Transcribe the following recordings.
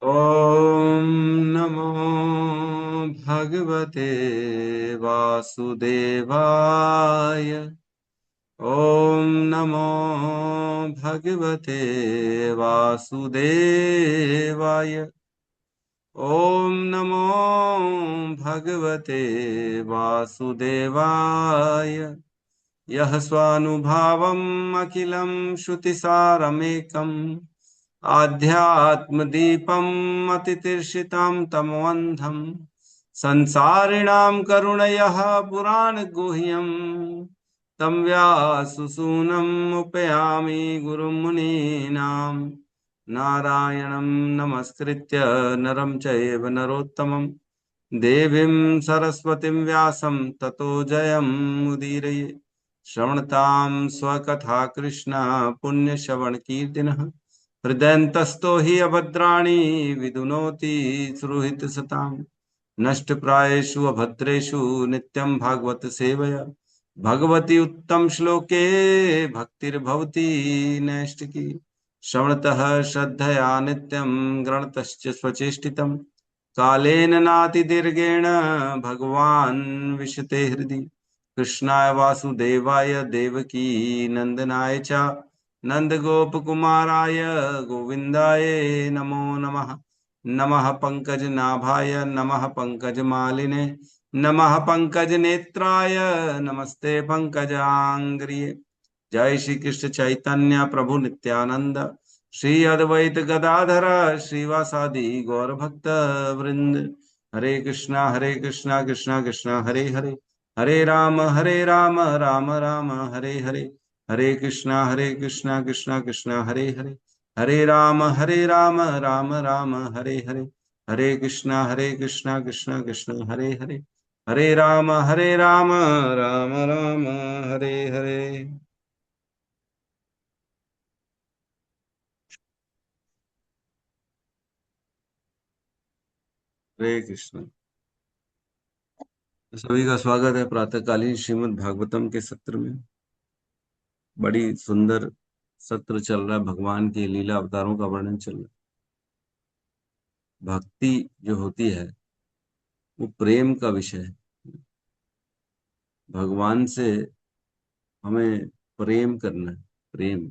ॐ नमो भगवते वासुदेवाय। ॐ नमो भगवते वासुदेवाय। ॐ नमो भगवते वासुदेवाय। यः स्वानुभावम् अखिलं श्रुतिसारमेकम् आध्यात्मदीपम् अतितीर्षितां तमोऽन्धम् संसारिणां करुणयः पुराणगुह्यम् तं व्याससूनम् उपयामि गुरुं मुनीनां नारायणं नमस्कृत्य नरं चैव नरोत्तमं देवीं सरस्वतीं व्यासं ततो जयमुदीरये। श्रवणतां स्वकथा कृष्ण पुण्यश्रवणकीर्तिनः हृदयन्तस्तो हि अभद्राणि विदुनोति सुहृत्सताम् नष्टप्रायेषु अभद्रेषु नित्यं भागवत सेवया भगवती उत्तम श्लोके भक्तिर्भवति नैष्टिकी श्रवणतः श्रद्धया नित्यं गृणतश्च स्वचेष्टितम् कालेन नातिदीर्घेण भगवान् विशते हृदि कृष्णाय वासुदेवाय देवकी नंदनाय च नंदगोपकुमाराय गोविन्दाय नमो नमः। नमः पंकजनाभाय नमः पंकजमालिने नमः पंकजनेत्राय नमस्ते पंकजांग्रिये। जय श्री कृष्ण चैतन्य प्रभु नित्यानंद श्री अद्वैत गदाधर श्रीवासादि गौर भक्त वृंद। हरे कृष्णा कृष्णा कृष्णा हरे हरे हरे राम राम राम हरे हरे। हरे कृष्णा कृष्णा कृष्णा हरे हरे हरे राम राम राम हरे हरे। हरे कृष्णा कृष्णा कृष्णा हरे हरे हरे राम राम राम हरे हरे। हरे कृष्ण। सभी का स्वागत है प्रातःकालीन श्रीमद् भागवतम के सत्र में। बड़ी सुंदर सत्र चल रहा है, भगवान के लीला अवतारों का वर्णन चल रहा है। भक्ति जो होती है वो प्रेम का विषय है। भगवान से हमें प्रेम करना है। प्रेम,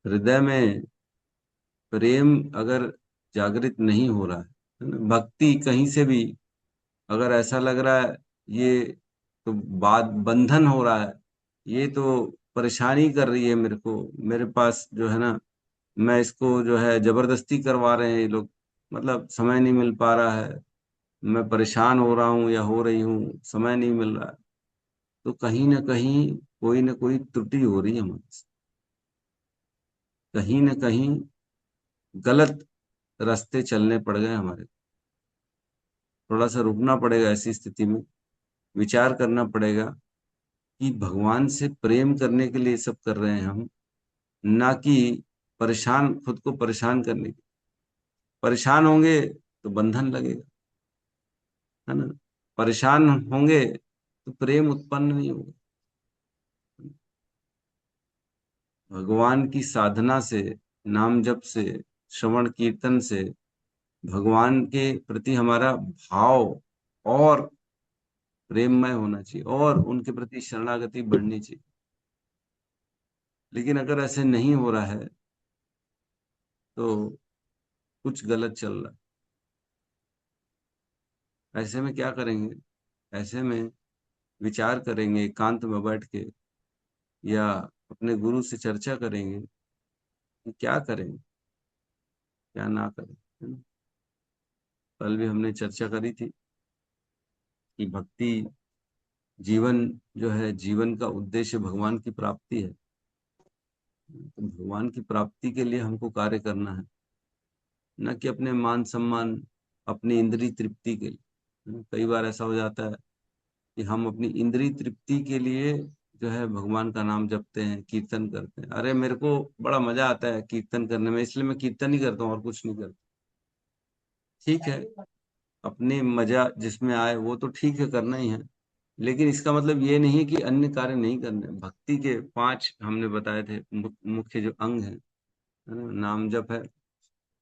हृदय में प्रेम अगर जागृत नहीं हो रहा है ना, भक्ति कहीं से भी अगर ऐसा लग रहा है ये तो बात बंधन हो रहा है, ये तो परेशानी कर रही है मेरे को, मेरे पास जो है ना, मैं इसको जो है जबरदस्ती करवा रहे हैं ये लोग, मतलब समय नहीं मिल पा रहा है, मैं परेशान हो रहा हूँ या हो रही हूँ, समय नहीं मिल रहा है, तो कहीं ना कोई त्रुटि हो रही है हमारे से। कहीं ना कहीं गलत रास्ते चलने पड़ गए हमारे। थोड़ा सा रुकना पड़ेगा ऐसी स्थिति में, विचार करना पड़ेगा कि भगवान से प्रेम करने के लिए सब कर रहे हैं हम, ना कि परेशान, खुद को परेशान करने के। परेशान होंगे तो बंधन लगेगा, है ना। परेशान होंगे तो प्रेम उत्पन्न नहीं होगा। भगवान की साधना से, नाम जप से, श्रवण कीर्तन से भगवान के प्रति हमारा भाव और प्रेममय होना चाहिए और उनके प्रति शरणागति बढ़नी चाहिए। लेकिन अगर ऐसे नहीं हो रहा है तो कुछ गलत चल रहा है। ऐसे में क्या करेंगे? ऐसे में विचार करेंगे एकांत में बैठ के, या अपने गुरु से चर्चा करेंगे कि क्या करें, क्या ना करें, है ना। कल भी हमने चर्चा करी थी कि भक्ति जीवन जो है, जीवन का उद्देश्य भगवान की प्राप्ति है। तो भगवान की प्राप्ति के लिए हमको कार्य करना है, न कि अपने मान सम्मान, अपनी इंद्रिय तृप्ति के लिए, है ना। कई बार ऐसा हो जाता है कि हम अपनी इंद्रिय तृप्ति के लिए जो है भगवान का नाम जपते हैं, कीर्तन करते हैं। अरे मेरे को बड़ा मजा आता है कीर्तन करने में, इसलिए मैं कीर्तन ही करता हूँ और कुछ नहीं करता। ठीक है, अपनी मजा जिसमें आए वो तो ठीक है, करना ही है। लेकिन इसका मतलब ये नहीं कि अन्य कार्य नहीं करने। भक्ति के पांच हमने बताए थे मुख्य जो अंग हैं, है ना। नाम जप है,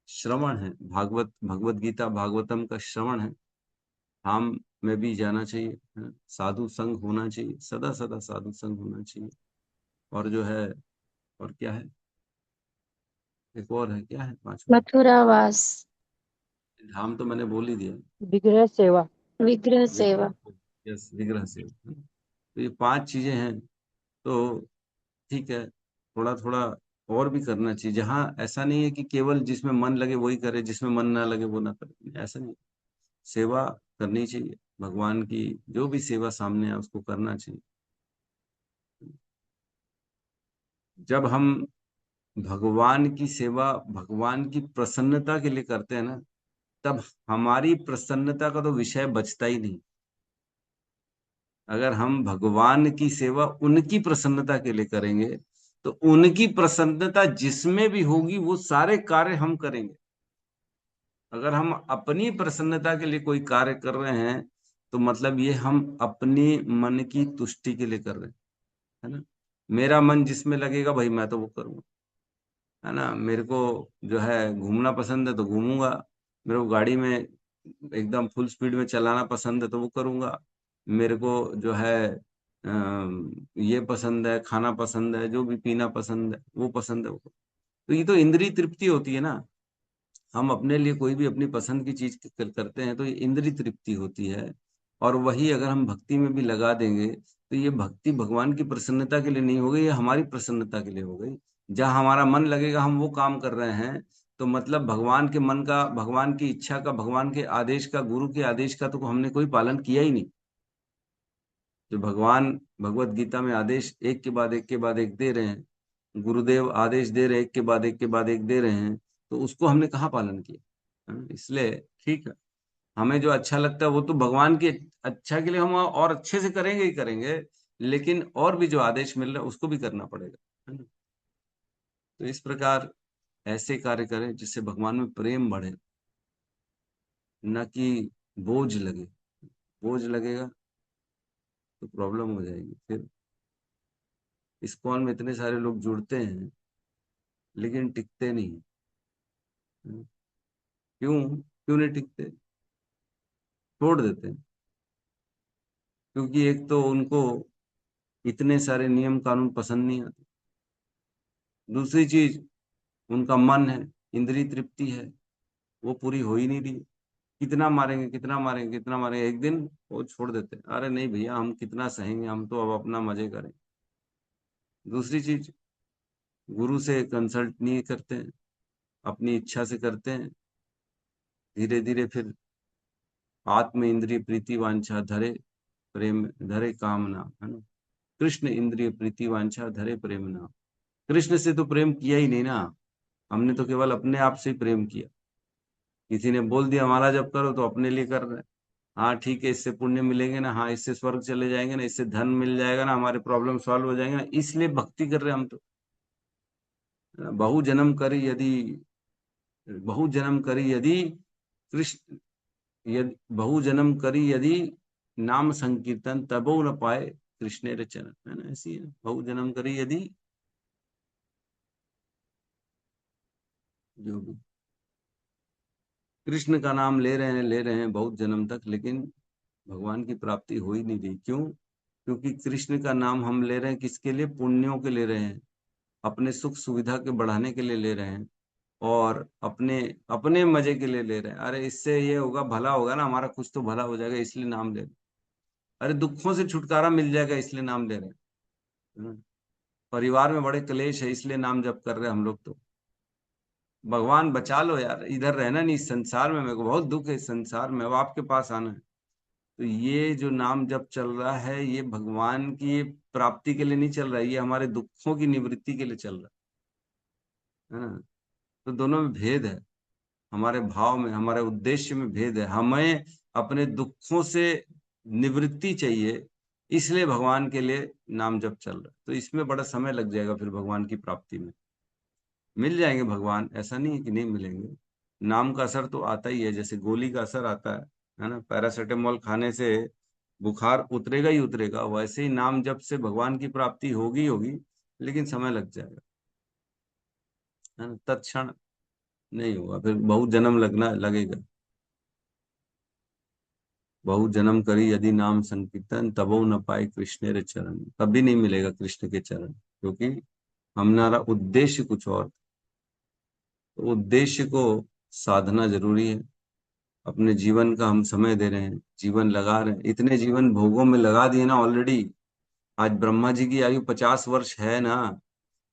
श्रवण है, भागवत भगवत गीता भागवतम का श्रवण है। धाम में भी जाना चाहिए, है? साधु संग होना चाहिए, सदा सदा साधु संग होना चाहिए। और जो है, और क्या है, एक और है, क्या है पांचवा? मथुरावास। धाम तो मैंने बोल ही दिया। विग्रह सेवा। विग्रह सेवा। विग्रह, यस, विग्रह से, है? तो ये 5 चीजें हैं। तो ठीक है, थोड़ा थोड़ा और भी करना चाहिए। जहाँ ऐसा नहीं है कि केवल जिसमें मन लगे वही करे, जिसमें मन ना लगे वो ना करे, ऐसा नहीं। सेवा करनी चाहिए, भगवान की जो भी सेवा सामने है उसको करना चाहिए। जब हम भगवान की सेवा भगवान की प्रसन्नता के लिए करते हैं ना, तब हमारी प्रसन्नता का तो विषय बचता ही नहीं। अगर हम भगवान की सेवा उनकी प्रसन्नता के लिए करेंगे, तो उनकी प्रसन्नता जिसमें भी होगी वो सारे कार्य हम करेंगे। अगर हम अपनी प्रसन्नता के लिए कोई कार्य कर रहे हैं, तो मतलब ये हम अपने मन की तुष्टि के लिए कर रहे हैं, है ना। मेरा मन जिसमें लगेगा भाई मैं तो वो करूंगा, है ना। मेरे को जो है घूमना पसंद है तो घूमूंगा। मेरे को गाड़ी में एकदम फुल स्पीड में चलाना पसंद है तो वो करूंगा। मेरे को जो है ये पसंद है, खाना पसंद है, जो भी पीना पसंद है वो पसंद है वो। तो ये तो इंद्रिय तृप्ति होती है ना। हम अपने लिए कोई भी अपनी पसंद की चीज करते हैं तो ये इंद्रिय तृप्ति होती है। और वही अगर हम भक्ति में भी लगा देंगे, तो ये भक्ति भगवान की प्रसन्नता के लिए नहीं हो गई, ये हमारी प्रसन्नता के लिए हो गई। जहाँ हमारा मन लगेगा हम वो काम कर रहे हैं, तो मतलब भगवान के मन का, भगवान की इच्छा का, भगवान के आदेश का, गुरु के आदेश का तो हमने कोई पालन किया ही नहीं। जो भगवान भगवत गीता में आदेश एक के बाद एक के बाद एक दे रहे हैं, गुरुदेव आदेश दे रहे हैं एक के बाद एक के बाद एक दे रहे हैं, तो उसको हमने कहाँ पालन किया, है ना? इसलिए ठीक है, हमें जो अच्छा लगता है वो तो भगवान की अच्छा के लिए हम और अच्छे से करेंगे ही करेंगे, लेकिन और भी जो आदेश मिल रहा है उसको भी करना पड़ेगा, है ना। तो इस प्रकार ऐसे कार्य करें जिससे भगवान में प्रेम बढ़े, न कि बोझ लगे। बोझ लगेगा तो प्रॉब्लम हो जाएगी फिर। इस्कॉन में इतने सारे लोग जुड़ते हैं लेकिन टिकते नहीं। क्यों क्यों नहीं टिकते? छोड़ देते हैं। क्योंकि एक तो उनको इतने सारे नियम कानून पसंद नहीं आते। दूसरी चीज, उनका मन है, इंद्रिय तृप्ति है, वो पूरी हो ही नहीं रही। कितना मारेंगे कितना मारेंगे कितना मारेंगे, एक दिन वो छोड़ देते हैं, अरे नहीं भैया हम कितना सहेंगे, हम तो अब अपना मजे करें। दूसरी चीज, गुरु से कंसल्ट नहीं करते हैं, अपनी इच्छा से करते हैं। धीरे धीरे फिर आत्म इंद्रिय प्रीति वांछा धरे प्रेम, धरे कामना, है ना। कृष्ण इंद्रिय प्रीति वांछा धरे प्रेम नाम। कृष्ण से तो प्रेम किया ही नहीं ना, हमने तो केवल अपने आप से ही प्रेम किया। किसी ने बोल दिया हमारा जब करो तो अपने लिए कर रहे हैं। हाँ ठीक है, इससे पुण्य मिलेंगे ना, हाँ इससे स्वर्ग चले जाएंगे ना, इससे धन मिल जाएगा ना, हमारे प्रॉब्लम सॉल्व हो जाएंगे ना, इसलिए भक्ति कर रहे हैं हम तो। बहु जन्म करी यदि, बहु जन्म करी यदि कृष्ण, यदि बहु जन्म करी यदि नाम संकीर्तन तबो न पाए कृष्ण रचन, है ना, ऐसी है। बहु जन्म करी यदि, जो भी कृष्ण का नाम ले रहे हैं बहुत जन्म तक, लेकिन भगवान की प्राप्ति हो ही नहीं रही। क्यों? क्योंकि कृष्ण का नाम हम ले रहे हैं किसके लिए? पुण्यों के ले रहे हैं, अपने सुख सुविधा के बढ़ाने के लिए ले रहे हैं, और अपने अपने मजे के लिए ले रहे हैं। अरे इससे ये होगा, भला होगा ना, हमारा कुछ तो भला हो जाएगा इसलिए नाम ले रहे हैं। अरे दुखों से छुटकारा मिल जाएगा इसलिए नाम ले रहे हैं। हम्म। परिवार में बड़े क्लेश है इसलिए नाम जप कर रहे हैं हम लोग तो। भगवान बचा लो यार, इधर रहना नहीं इस संसार में, मेरे को बहुत दुख है इस संसार में, अब आपके पास आना है। तो ये जो नाम जप चल रहा है ये भगवान की प्राप्ति के लिए नहीं चल रहा है, ये हमारे दुखों की निवृत्ति के लिए चल रहा है ना। तो दोनों में भेद है, हमारे भाव में, हमारे उद्देश्य में भेद है। हमें अपने दुखों से निवृत्ति चाहिए, इसलिए भगवान के लिए नाम जप चल रहा है। तो इसमें बड़ा समय लग जाएगा फिर भगवान की प्राप्ति में। मिल जाएंगे भगवान, ऐसा नहीं है कि नहीं मिलेंगे। नाम का असर तो आता ही है, जैसे गोली का असर आता है ना। पैरासीटामोल खाने से बुखार उतरेगा ही उतरेगा, वैसे ही नाम जप से भगवान की प्राप्ति होगी होगी, लेकिन समय लग जाएगा, है ना। तत्क्षण नहीं होगा, फिर बहुत जन्म लगना लगेगा। बहुत जन्म करी यदि नाम संकीर्तन, तबो न पाए कृष्ण रे चरण। कभी नहीं मिलेगा कृष्ण के चरण, क्योंकि हमारा उद्देश्य कुछ और। तो उद्देश्य को साधना जरूरी है। अपने जीवन का हम समय दे रहे हैं, जीवन लगा रहे हैं, इतने जीवन भोगों में लगा दिए ना ऑलरेडी। आज ब्रह्मा जी की आयु 50 वर्ष है ना,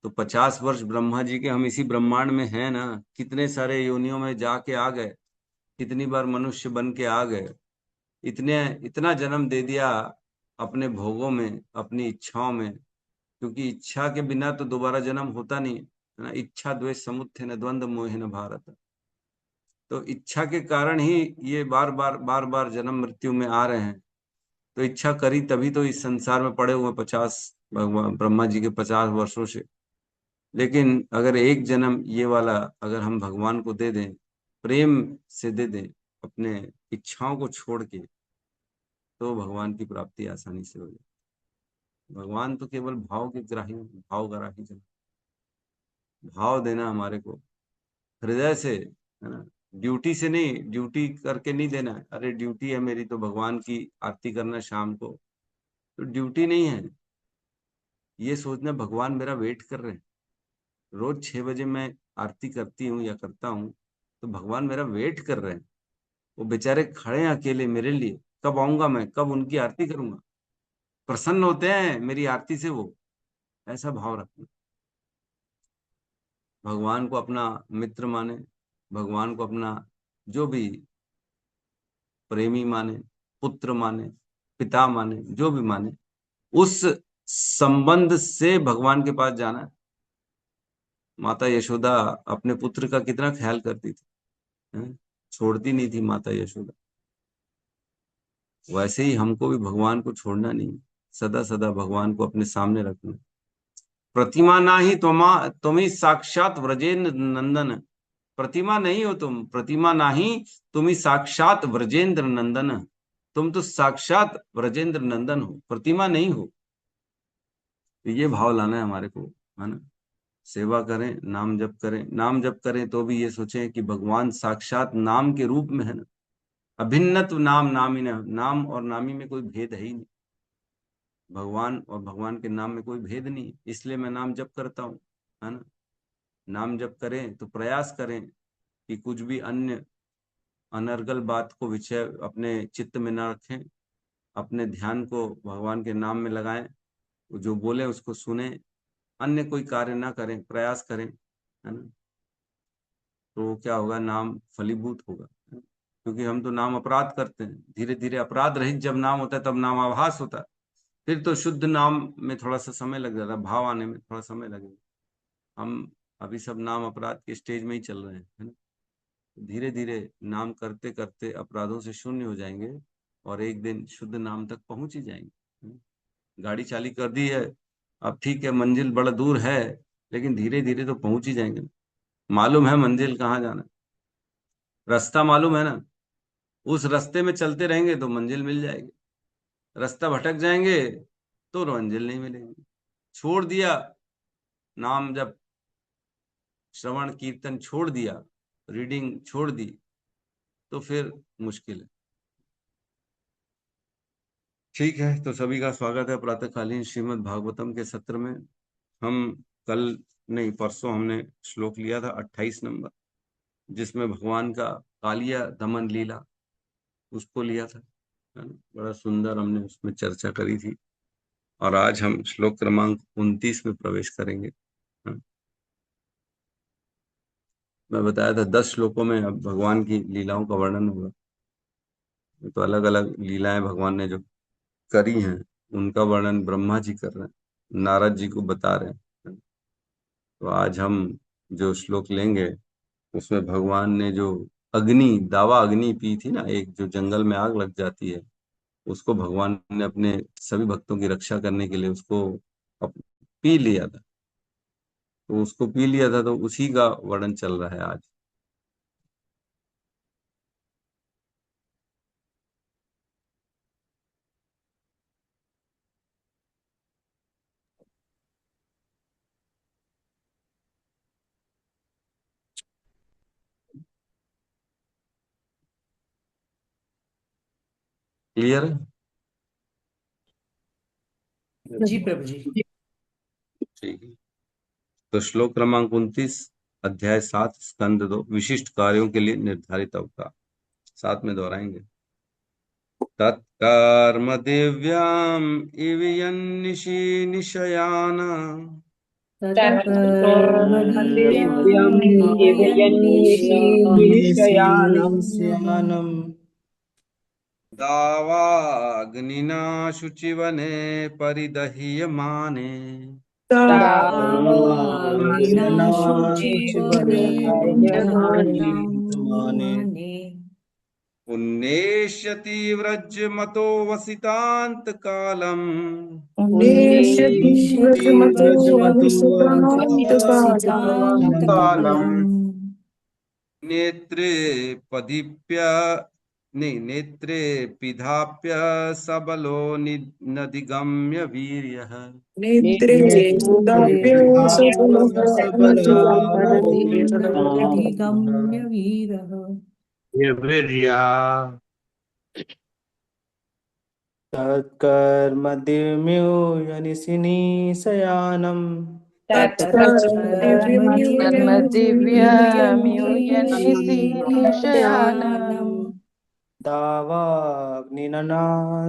तो 50 वर्ष ब्रह्मा जी के हम इसी ब्रह्मांड में हैं ना। कितने सारे योनियों में जाके आ गए, कितनी बार मनुष्य बन के आ गए, इतने इतना जन्म दे दिया अपने भोगों में, अपनी इच्छाओं में। क्योंकि इच्छा के बिना तो दोबारा जन्म होता नहीं है ना। इच्छा द्वेष समुत्थान न द्वंद्व मोह न भारत। तो इच्छा के कारण ही ये बार बार जन्म मृत्यु में आ रहे हैं। तो इच्छा करी तभी तो इस संसार में पड़े हुए 50, भगवान ब्रह्मा जी के 50 वर्षों से। लेकिन अगर एक जन्म ये वाला अगर हम भगवान को दे दें, प्रेम से दे दें, अपने इच्छाओं को छोड़ के, तो भगवान की प्राप्ति आसानी से हो जाए। भगवान तो केवल भाव के ग्राही, भाव ग्राही जन, भाव देना हमारे को हृदय से, है ना। ड्यूटी से नहीं, ड्यूटी करके नहीं देना है। अरे ड्यूटी है मेरी तो भगवान की आरती करना शाम को, तो ड्यूटी नहीं है। ये सोचना भगवान मेरा वेट कर रहे हैं। रोज 6 बजे मैं आरती करती हूँ या करता हूँ, तो भगवान मेरा वेट कर रहे हैं। वो बेचारे खड़े हैं अकेले मेरे लिए, कब आऊंगा मैं, कब उनकी आरती करूंगा। प्रसन्न होते हैं मेरी आरती से वो। ऐसा भाव रखना। भगवान को अपना मित्र माने, भगवान को अपना जो भी प्रेमी माने, पुत्र माने, पिता माने, जो भी माने, उस संबंध से भगवान के पास जाना है। माता यशोदा अपने पुत्र का कितना ख्याल करती थी, हैं? छोड़ती नहीं थी माता यशोदा। वैसे ही हमको भी भगवान को छोड़ना नहीं, सदा सदा भगवान को अपने सामने रखना। प्रतिमा ना ही तुम्ही साक्षात व्रजेंद्र नंदन। प्रतिमा नहीं हो तुम, प्रतिमा नाही, तुम्ही साक्षात व्रजेंद्र नंदन। तुम तो साक्षात व्रजेंद्र नंदन हो, प्रतिमा नहीं हो। तो ये भाव लाना है हमारे को, है ना। सेवा करें, नाम जप करें, नाम जप करें तो भी ये सोचें कि भगवान साक्षात नाम के रूप में है ना। अभिन्नत्व नाम नामी न, नाम और नामी में कोई भेद है ही नहीं। भगवान और भगवान के नाम में कोई भेद नहीं है, इसलिए मैं नाम जप करता हूँ, है ना। नाम जप करें तो प्रयास करें कि कुछ भी अन्य अनर्गल बात को विषय अपने चित्त में न रखें। अपने ध्यान को भगवान के नाम में लगाएं। वो जो बोले उसको सुने, अन्य कोई कार्य ना करें, प्रयास करें, है ना। तो क्या होगा, नाम फलीभूत होगा। क्योंकि हम तो नाम अपराध करते हैं, धीरे धीरे अपराध रहित जब नाम होता है तब नाम आभास होता है। फिर तो शुद्ध नाम में थोड़ा सा समय लग जाता है, भाव आने में थोड़ा समय लगेगा। हम अभी सब नाम अपराध के स्टेज में ही चल रहे हैं, है ना। धीरे धीरे नाम करते करते अपराधों से शून्य हो जाएंगे, और एक दिन शुद्ध नाम तक पहुंच ही जाएंगे। गाड़ी चाली कर दी है, अब ठीक है मंजिल बड़ा दूर है, लेकिन धीरे धीरे तो पहुंच ही जाएंगे। मालूम है मंजिल कहाँ जाना है, रास्ता मालूम है ना। उस रास्ते में चलते रहेंगे तो मंजिल मिल जाएगी। रास्ता भटक जाएंगे तो मंजिल नहीं मिलेगी। छोड़ दिया नाम, जब श्रवण कीर्तन छोड़ दिया, रीडिंग छोड़ दी, तो फिर मुश्किल है। ठीक है, तो सभी का स्वागत है प्रातःकालीन श्रीमद् भागवतम के सत्र में। हम कल, नहीं परसों, हमने श्लोक लिया था 28 नंबर, जिसमें भगवान का कालिया दमन लीला उसको लिया था, है ना? बड़ा सुंदर हमने उसमें चर्चा करी थी। और आज हम श्लोक क्रमांक 29 में प्रवेश करेंगे। हाँ, मैं बताया था 10 श्लोकों में अब भगवान की लीलाओं का वर्णन होगा। तो अलग अलग लीलाएं भगवान ने जो करी हैं, उनका वर्णन ब्रह्मा जी कर रहे हैं, नारद जी को बता रहे हैं। तो आज हम जो श्लोक लेंगे, उसमें भगवान ने जो अग्नि, दावा अग्नि पी थी ना, एक जो जंगल में आग लग जाती है, उसको भगवान ने अपने सभी भक्तों की रक्षा करने के लिए उसको पी लिया था। तो उसको पी लिया था, तो उसी का वर्णन चल रहा है आज। क्लियर है? जी प्रभु जी। ठीक है। तो श्लोक क्रमांक 29, अध्याय 7, स्कंद 2, विशिष्ट कार्यों के लिए निर्धारित अवतार। साथ में दोहराएंगे। तत्कर्म दिव्याम इव यन्निशि निशयान तत्कर्म तत्कर्मदिव्यम् इव यन्निशीर्षयाणम् दिव्यन्निशीर्षयानम् दावाग्निना शुचिवने परिदह्यमाने दावाग्निना शुचिवने तावाग्निनाशुचिवने परिदह्यमाने उन्नेष्यति व्रजमतो वसितांत कालम् उन्नेषति उन्नेष्यति व्रजमतो व्रजमतो अविसुतान्तकालम् वसितान्तकालम् नेत्रे पदीप्य नहीं, नेत्रे पिधाप्य सबलो नदिगम्य वीर्यः। नेत्रे नेत्रे दाप्य पिधाप्य सबलः सबलो नदिगम्य वीरः वीर्या तत्कर्मदिव्यो यनिशिनी शयानम् तत्कर्म तत्कर्मदिव्यमियुषीनिशयानम् दावाग्निना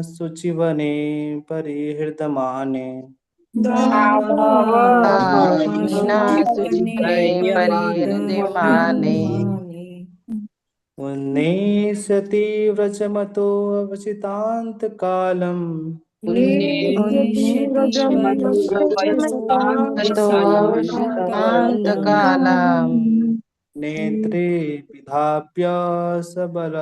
शुचिवने परिहृतमाने दावाग्निनाशुचिवने परिदह्यमाने उन्नेष्यति व्रजमतो अवसितान्तकालम् उन्नेष्यति व्रजमतो अवसितान्तकालम् नेत्रे पिधाप्य सबल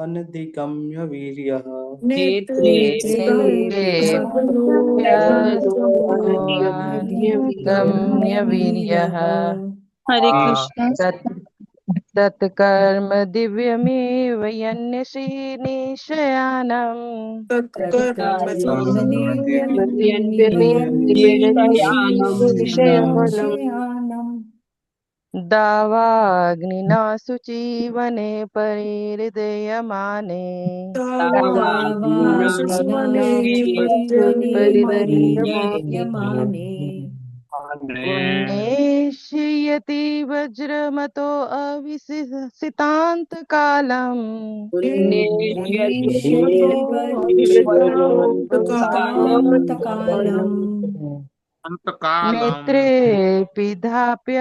अनधिगम्य वीर्यः नेत्रे नेत्रे सबलो पिधाप्य सबलो गम्य अनधिगम्य वीर्यः हरे कृष्ण। तत्कर्म दिव्यमेव यन्निशीनिशयानम् तत्कर्म दिव्यन्निशीर्षयाणम् दिव्यन्निशीनिशयानम् दावाग्निना शुचिवने परिहृदयमाने दावाग्निना शुचिवने परिदह्यमाने उन्नेष्यति वज्रमतो अविसितान्तकालम् उन्नेष्यति वज्रमतो अविसितान्तकालम् नेत्रे पिधाप्य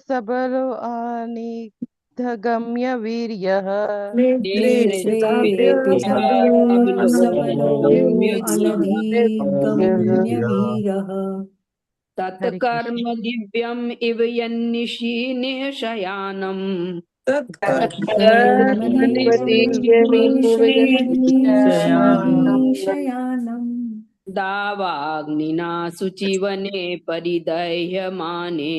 सबलो अनिधगम्य वीर्यः नेत्रे नेत्रे पिधाप्य पिधाप्य सबलो सबलो अनधिगम्यवीरः हरे कृष्ण। तत्कर्म दिव्यम् इव यन्निशीर्षयानम् तत्कर्म तत्कर्मदिव्यमियुषीनिशयानम् दावाग्निना शुचिवने परिदह्यमाने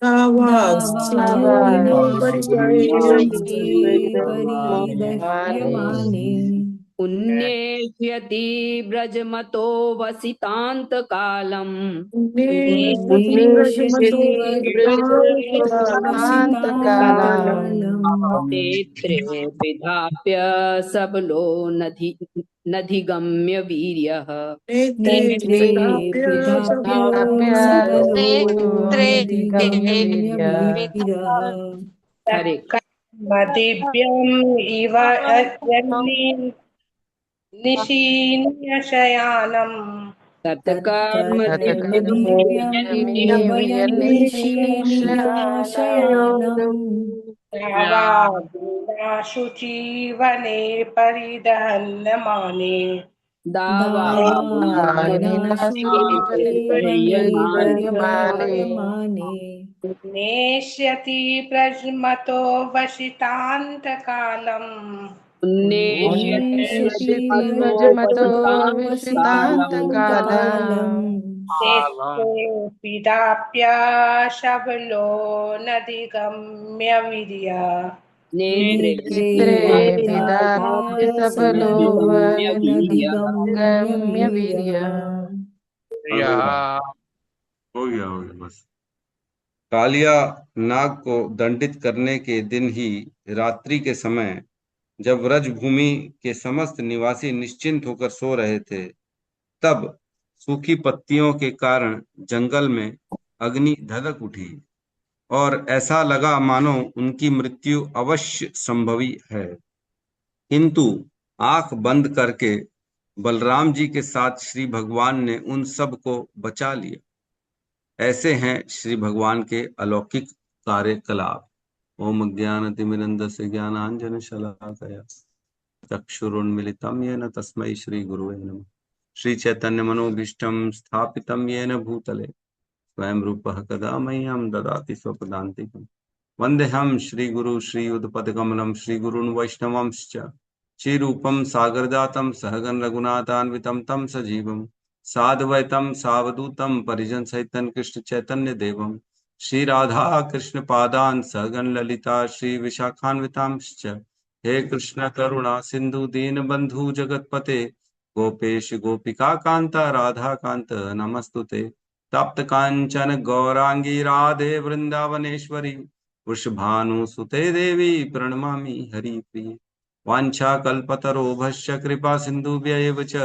दावाग्निना शुचिवने माने परिदह्यमाने उन्नेष्यति व्रजमतो वसितान्तकालम् उन्नेष्यति व्रजमतो कालम् वसितान्तकालम् नेत्रे पिधाप्य सबलो नधिगम्य वीर्यः नेत्रे पिधाप्य ताप्य सबलो सबलोऽनधिगम्य नदिगम्यवीरः हरे तत्कर्मदिव्यम् इव यन्निशीर्षयानम् तत्कर्म दिव्यम् तत्कर्मदिव्यमिव यन्निशीनिशयानम् दावाग्निनाशुचीवने परिदहन्यमाने दावाग्निना शुचिवने दावाग्निनाशुचिवने परिदह्यमाने नेष्यति प्रजमतो वसितान्तकालम् उन्नेष्यति उन्निष्यति व्रजमतो वसितान्तकालम् विशितान्तकालम् नेत्रे पिदाप्य शबलो नदिगम्यवीर्य नेत्रे नेत्रे नेत्रे पिधाप्य पिधाप्य सबलो सबलोऽनधिगम्यवीर्यः गम्यवीर्यः। हो गया बस। कालिया नाग को दंडित करने के दिन ही रात्रि के समय जब व्रजभूमि के समस्त निवासी निश्चिंत होकर सो रहे थे, तब सूखी पत्तियों के कारण जंगल में अग्नि धधक उठी और ऐसा लगा मानो उनकी मृत्यु अवश्य संभवी है। किंतु आंख बंद करके बलराम जी के साथ श्री भगवान ने उन सब को बचा लिया। ऐसे हैं श्री भगवान के अलौकिक कार्यकलाप। ओम ज्ञानतिमिरन्धस्य ज्ञानांजन शलाकया चक्षुरुन्मिलितं येन तस्मै श्री गुरुवे नमः। श्री चैतन्य मनोभीष्टं स्थापितं येन भूतले स्वयं रूपः कदा मह्यं ददाति स्वपदान्तिकम्। वन्देऽहं श्रीगुरु श्रीयुतपदकमलं श्रीगुरून् वैष्णवांश्च श्रीरूपं सागरजातं सहगण रघुनाथान्वितं तं सजीवं साद्वैतं सावधूतं परिजन सहितं कृष्ण चैतन्य देवं श्री राधा कृष्ण पादान् सहगण ललिता श्री विशाखान्वितांश्च। हे कृष्ण करुणा सिंधु दीन बंधु जगतपते गोपेश गोपिका कांता राधा कांत नमस्तुते। तप्त कांचन गौरांगी राधे वृंदावनेश्वरी वृषभानुसुते देवी प्रणमामि हरिप्रिये। वाञ्छाकल्पतरोभश्च कृपा सिन्धुभ्यैव च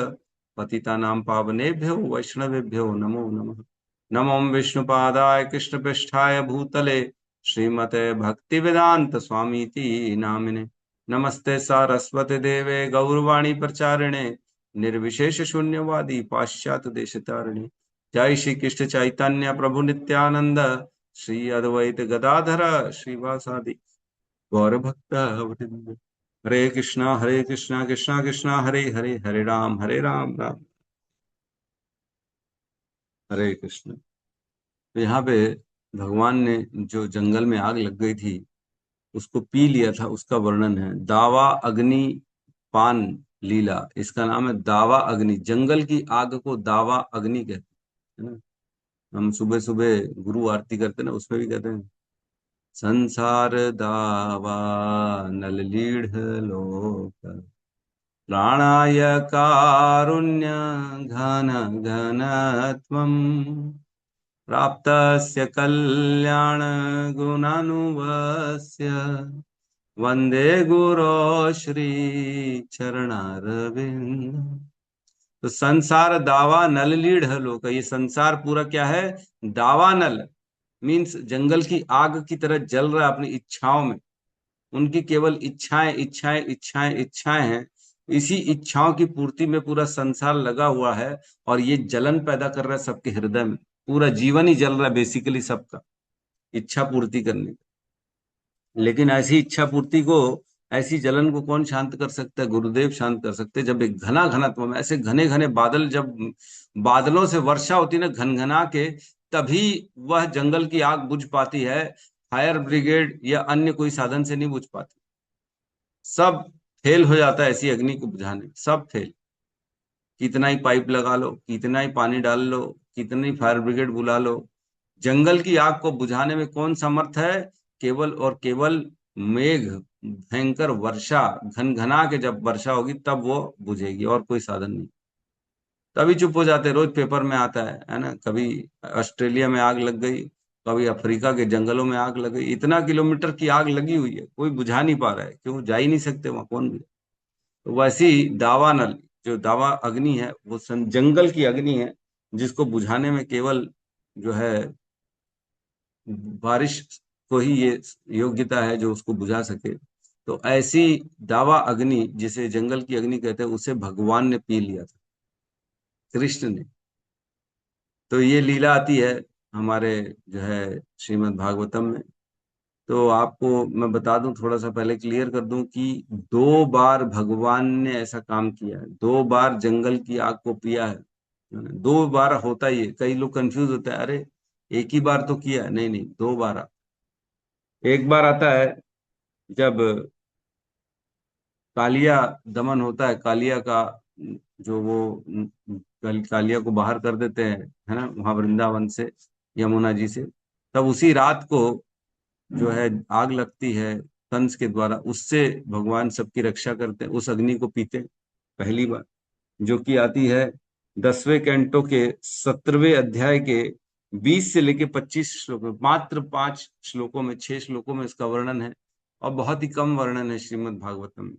पतितानां पावनेभ्यो वैष्णवेभ्यो नमो नमः। नमो विष्णुपादाय कृष्णपृष्ठाय भूतले श्रीमते भक्तिवेदांत स्वामीति नामिने। नमस्ते सारस्वती देवे गौरवाणी प्रचारिणे निर्विशेष शून्यवादी पाश्चात्य देशतारिणे। जय श्री कृष्ण चैतन्य प्रभु नित्यानंद श्री अद्वैत गदाधर श्रीवासादि गौर भक्त वृंद। हरे कृष्णा कृष्णा कृष्णा हरे हरे, हरे राम राम हरे कृष्ण। तो यहाँ पे भगवान ने जो जंगल में आग लग गई थी उसको पी लिया था, उसका वर्णन है। दावा अग्नि पान लीला, इसका नाम है दावा अग्नि। जंगल की आग को दावा अग्नि कहते हैं ना। हम सुबह सुबह गुरु आरती करते हैं ना, उसमें भी कहते हैं संसार दावा नल लीढ़ लोक प्राणाय कारुण्य घन घनत्वम् प्राप्तस्य कल्याण गुणानुवस्य वंदे गुरो श्री चरणारविंद। तो संसार दावा नल लीढ़ लोक, ये संसार पूरा क्या है? दावा नल मीन्स जंगल की आग की तरह जल रहा है अपनी इच्छाओं में। उनकी केवल इच्छाएं इच्छाएं इच्छाएं इच्छाएं हैं। इसी इच्छाओं की पूर्ति में पूरा संसार लगा हुआ है और ये जलन पैदा कर रहा है सबके हृदय में। पूरा जीवन ही जल रहा है बेसिकली सबका, इच्छा पूर्ति करने का। लेकिन ऐसी इच्छा पूर्ति को, ऐसी जलन को कौन शांत कर सकता है? गुरुदेव शांत कर सकते हैं। जब एक घना घनत्व में ऐसे घने घने बादल, जब बादलों से वर्षा होती ना घनघना के, तभी वह जंगल की आग बुझ पाती है। फायर ब्रिगेड या अन्य कोई साधन से नहीं बुझ पाती। सब फेल हो जाता है ऐसी अग्नि को बुझाने, सब फेल। कितना ही पाइप लगा लो, कितना ही पानी डाल लो, कितनी फायर ब्रिगेड बुला लो, जंगल की आग को बुझाने में कौन समर्थ है? केवल और केवल मेघ, भयंकर वर्षा, घनघना के जब वर्षा होगी तब वो बुझेगी, और कोई साधन नहीं। तभी चुप हो जाते। रोज पेपर में आता है ना, कभी ऑस्ट्रेलिया में आग लग गई, कभी अफ्रीका के जंगलों में आग लग गई। इतना किलोमीटर की आग लगी हुई है, कोई बुझा नहीं पा रहा है। क्यों? जा ही नहीं सकते वहां, कौन बुझे? तो वैसी दावा नल, जो दावा अग्नि है, वो जंगल की अग्नि है, जिसको बुझाने में केवल जो है बारिश को ही ये योग्यता है जो उसको बुझा सके। तो ऐसी दावा अग्नि, जिसे जंगल की अग्नि कहते हैं, उसे भगवान ने पी लिया था, कृष्ण ने। तो ये लीला आती है हमारे जो है श्रीमद् भागवतम में। तो आपको मैं बता दूं, थोड़ा सा पहले क्लियर कर दूं कि 2 बार भगवान ने ऐसा काम किया है। 2 बार जंगल की आग को पिया है। 2 बार होता ही है। कई लोग कंफ्यूज होते हैं, अरे एक ही बार तो किया है। नहीं नहीं, 2 बार। एक बार आता है जब कालिया दमन होता है, कालिया का जो वो कालिया को बाहर कर देते हैं, है ना, वहां वृंदावन से, यमुना जी से। तब उसी रात को जो है आग लगती है कंस के द्वारा, उससे भगवान सबकी रक्षा करते हैं। उस अग्नि को पीते हैं पहली बार, जो कि आती है 10वें कैंटो के 17वें अध्याय के 20 से लेके 25 श्लोक में। मात्र 5 श्लोकों में, 6 श्लोकों में इसका वर्णन है, और बहुत ही कम वर्णन है श्रीमद् भागवतम में।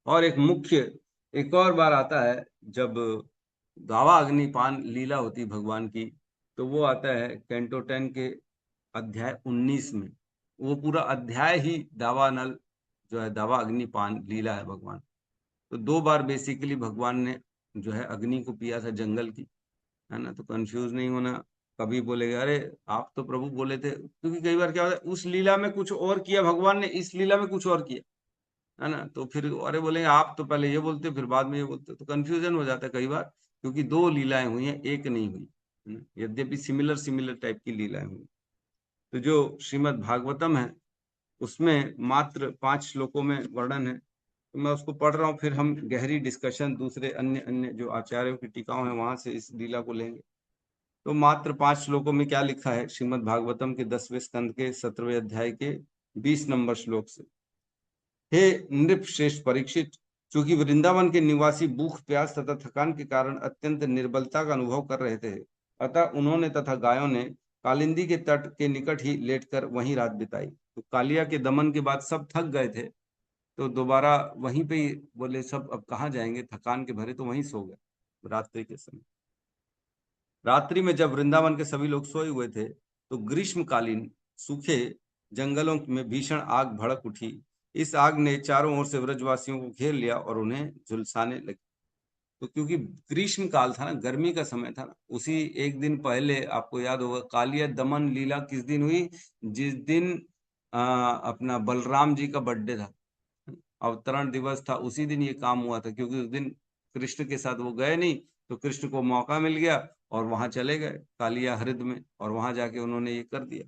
और एक और बार आता है जब दावा अग्निपान लीला होती भगवान की, तो वो आता है कैंटो 10 के अध्याय 19 में। वो पूरा अध्याय ही दावानल जो है, दावा अग्निपान लीला है भगवान। तो 2 बार बेसिकली भगवान ने जो है अग्नि को पिया था जंगल की, है ना। तो कंफ्यूज नहीं होना, कभी बोलेगे अरे आप तो प्रभु बोले थे, क्योंकि कई बार क्या होता है उस लीला में कुछ और किया भगवान ने, इस लीला में कुछ और किया, है ना। तो फिर अरे बोलेंगे आप तो पहले ये बोलते फिर बाद में ये बोलते, तो कंफ्यूजन हो जाता है कई बार, क्योंकि 2 लीलाएं हुई हैं, एक नहीं हुई, है ना? यद्यपि सिमिलर सिमिलर टाइप की लीलाएं हुई। तो जो श्रीमद् भागवतम है उसमें मात्र 5 श्लोकों में वर्णन है, तो मैं उसको पढ़ रहा हूँ, फिर हम गहरी डिस्कशन दूसरे अन्य अन्य जो आचार्यों की टीकाओं हैं वहां से इस लीला को लेंगे। तो मात्र 5 श्लोकों में क्या लिखा है श्रीमद् भागवतम के 10वें स्कंद के 17वें अध्याय के 20 नंबर श्लोक से। हे नृप श्रेष्ठ परीक्षित, चूंकि वृंदावन के निवासी भूख प्यास तथा थकान के कारण अत्यंत निर्बलता का अनुभव कर रहे थे, अतः उन्होंने तथा गायों ने कालिंदी के तट के निकट ही लेटकर वहीं रात बिताई। तो कालिया के दमन के बाद सब थक गए थे, तो दोबारा वहीं पे ही बोले सब अब कहाँ जाएंगे, थकान के भरे, तो वहीं सो गए रात्रि के समय। रात्रि में जब वृंदावन के सभी लोग सोए हुए थे, तो ग्रीष्मकालीन सूखे जंगलों में भीषण आग भड़क उठी। इस आग ने चारों ओर से व्रजवासियों को घेर लिया और उन्हें झुलसाने लगी। तो क्योंकि ग्रीष्म काल था ना, गर्मी का समय था ना, उसी एक दिन पहले आपको याद होगा कालिया दमन लीला किस दिन हुई, जिस दिन अपना बलराम जी का बर्थडे था, अवतरण दिवस था, उसी दिन ये काम हुआ था। क्योंकि उस दिन कृष्ण के साथ वो गए नहीं, तो कृष्ण को मौका मिल गया और वहां चले गए कालिया हृद में, और वहां जाके उन्होंने ये कर दिया।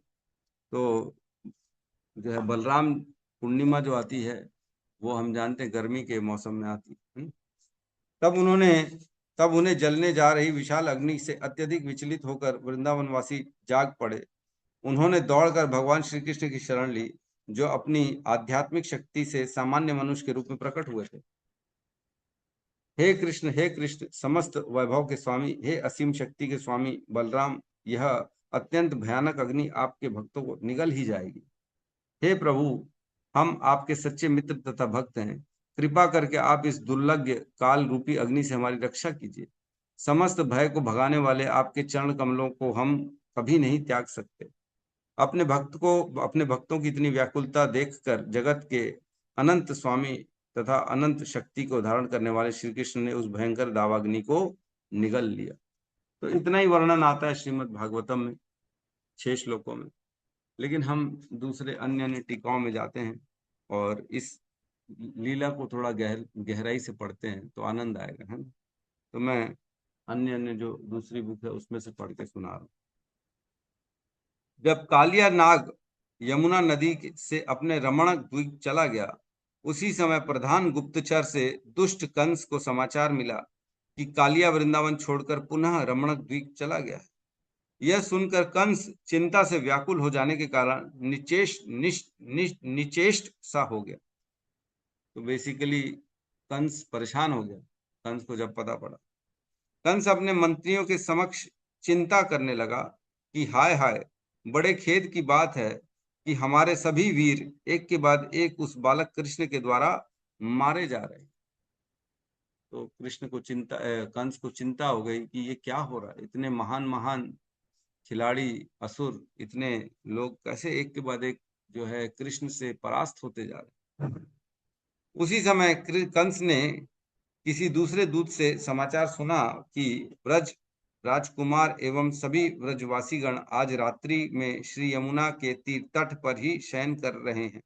तो जो है बलराम पूर्णिमा जो आती है वो हम जानते हैं गर्मी के मौसम में आती है। तब उन्हें जलने जा रही विशाल अग्नि से अत्यधिक विचलित होकर वृंदावनवासी जाग पड़े। उन्होंने दौड़कर भगवान श्री कृष्ण की शरण ली, जो अपनी आध्यात्मिक शक्ति से सामान्य मनुष्य के रूप में प्रकट हुए थे। हे कृष्ण, समस्त वैभव के स्वामी, हे असीम शक्ति के स्वामी बलराम, यह अत्यंत भयानक अग्नि आपके भक्तों को निगल ही जाएगी। हे प्रभु, हम आपके सच्चे मित्र तथा भक्त हैं, कृपा करके आप इस दुर्लभ काल रूपी अग्नि से हमारी रक्षा कीजिए। समस्त भय को भगाने वाले आपके चरण कमलों को हम कभी नहीं त्याग सकते। अपने भक्तों की इतनी व्याकुलता देखकर जगत के अनंत स्वामी तथा अनंत शक्ति को धारण करने वाले श्री कृष्ण ने उस भयंकर दावाग्नि को निगल लिया। तो इतना ही वर्णन आता है श्रीमद् भागवतम में 6 श्लोकों में। लेकिन हम दूसरे अन्य अन्य टीकाओं में जाते हैं और इस लीला को थोड़ा गहराई से पढ़ते हैं तो आनंद आएगा, है ना। तो मैं अन्य अन्य जो दूसरी बुक है उसमें से पढ़ के सुना रहा हूँ। जब कालिया नाग यमुना नदी से अपने रमणक द्वीप चला गया, उसी समय प्रधान गुप्तचर से दुष्ट कंस को समाचार मिला कि कालिया वृंदावन छोड़कर पुनः रमणक द्वीप चला गया है। यह सुनकर कंस चिंता से व्याकुल हो जाने के कारण निचेष्ट सा हो गया। तो बेसिकली कंस परेशान हो गया, कंस को जब पता पड़ा। कंस अपने मंत्रियों के समक्ष चिंता करने लगा कि हाय हाय, बड़े खेद की बात है कि हमारे सभी वीर एक के बाद एक उस बालक कृष्ण के द्वारा मारे जा रहे हैं। तो कंस को चिंता हो गई कि ये क्या हो रहा है, इतने महान महान खिलाड़ी असुर, इतने लोग कैसे एक के बाद एक जो है कृष्ण से परास्त होते जा रहे हैं। उसी समय कंस ने किसी दूसरे दूत से समाचार सुना कि ब्रज राजकुमार एवं सभी ब्रजवासीगण आज रात्रि में श्री यमुना के तीर तट पर ही शयन कर रहे हैं।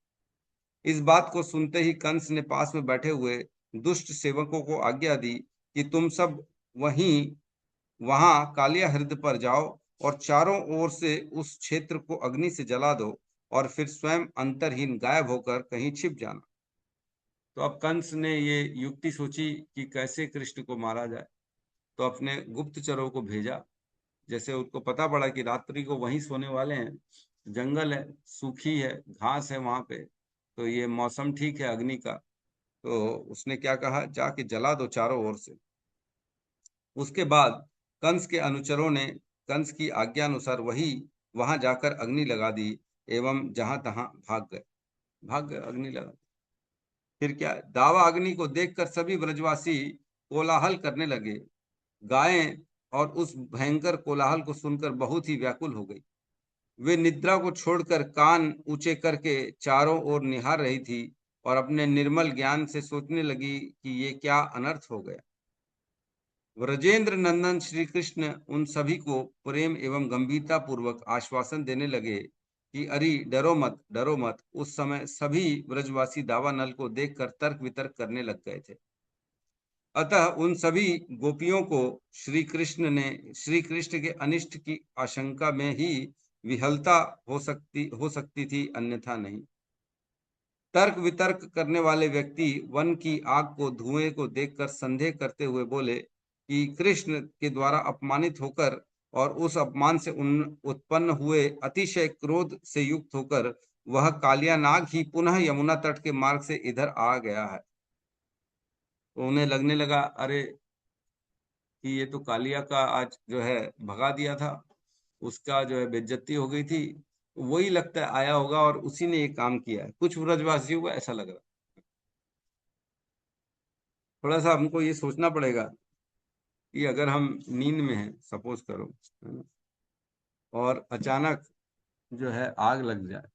इस बात को सुनते ही कंस ने पास में बैठे हुए दुष्ट सेवकों को आज्ञा दी कि तुम सब वहां कालिया हृद पर जाओ और चारों ओर से उस क्षेत्र को अग्नि से जला दो और फिर स्वयं अंतरहीन गायब होकर कहीं छिप जाना। तो अब कंस ने ये युक्ति सोची कि कैसे कृष्ण को मारा जाए, तो अपने गुप्तचरों को भेजा। जैसे उसको पता पड़ा कि रात्रि को वहीं सोने वाले हैं, जंगल है, सूखी है, घास है वहां पे, तो ये मौसम ठीक है अग्नि का, तो उसने क्या कहा, जाके जला दो चारों ओर से। उसके बाद कंस के अनुचरों ने कंस की आज्ञा अनुसार वहां जाकर अग्नि लगा दी एवं जहां तहां भाग गए, अग्नि लगा। फिर क्या, दावा अग्नि को देखकर सभी ब्रजवासी कोलाहल करने लगे। गायें और उस भयंकर कोलाहल को सुनकर बहुत ही व्याकुल हो गई। वे निद्रा को छोड़कर कान ऊंचे करके चारों ओर निहार रही थी और अपने निर्मल ज्ञान से सोचने लगी कि ये क्या अनर्थ हो गया। व्रजेंद्र नंदन श्री कृष्ण उन सभी को प्रेम एवं गंभीरता पूर्वक आश्वासन देने लगे कि अरे डरो मत, डरो मत। उस समय सभी ब्रजवासी दावानल को देखकर तर्क वितर्क करने लग गए थे। अतः उन सभी गोपियों को श्री कृष्ण के अनिष्ट की आशंका में ही विहलता हो सकती थी, अन्यथा नहीं। तर्क वितर्क करने वाले व्यक्ति वन की आग को, धुएं को देखकर संदेह करते हुए बोले कि कृष्ण के द्वारा अपमानित होकर और उस अपमान से उत्पन्न हुए अतिशय क्रोध से युक्त होकर वह कालिया नाग ही पुनः यमुना तट के मार्ग से इधर आ गया है। तो उन्हें लगने लगा, अरे कि ये तो कालिया का आज जो है भगा दिया था, उसका जो है बेइज्जती हो गई थी, वही लगता है आया होगा और उसी ने ये काम किया है। कुछ ब्रजवासियों को ऐसा लग रहा। थोड़ा सा हमको ये सोचना पड़ेगा कि अगर हम नींद में हैं, सपोज करो, है ना, और अचानक जो है आग लग जाए,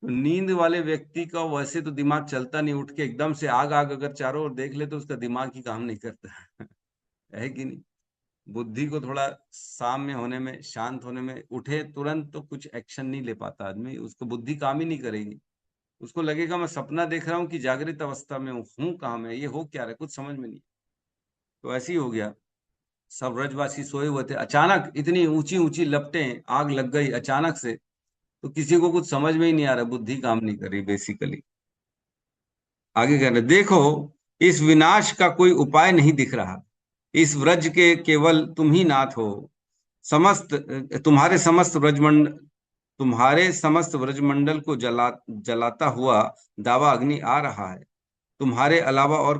तो नींद वाले व्यक्ति का वैसे तो दिमाग चलता नहीं, उठ के एकदम से आग आग अगर चारों ओर देख ले तो उसका दिमाग ही काम नहीं करता है कि नहीं। बुद्धि को थोड़ा साम्य होने में, शांत होने में, उठे तुरंत तो कुछ एक्शन नहीं ले पाता आदमी, उसको बुद्धि काम ही नहीं करेगी। उसको लगेगा मैं सपना देख रहा हूँ कि जागृत अवस्था में हूँ कहाँ में, ये हो क्या रहा है, कुछ समझ में नहीं। तो ऐसे ही हो गया। सब ब्रजवासी सोए हुए थे, अचानक इतनी ऊंची ऊंची लपटें, आग लग गई अचानक से, तो किसी को कुछ समझ में ही नहीं आ रहा, बुद्धि काम नहीं कर रही बेसिकली। आगे कह रहे, देखो इस विनाश का कोई उपाय नहीं दिख रहा। इस व्रज के केवल तुम ही नाथ हो। समस्त तुम्हारे समस्त व्रजमंडल को जलाता हुआ दावा अग्नि आ रहा है। तुम्हारे अलावा और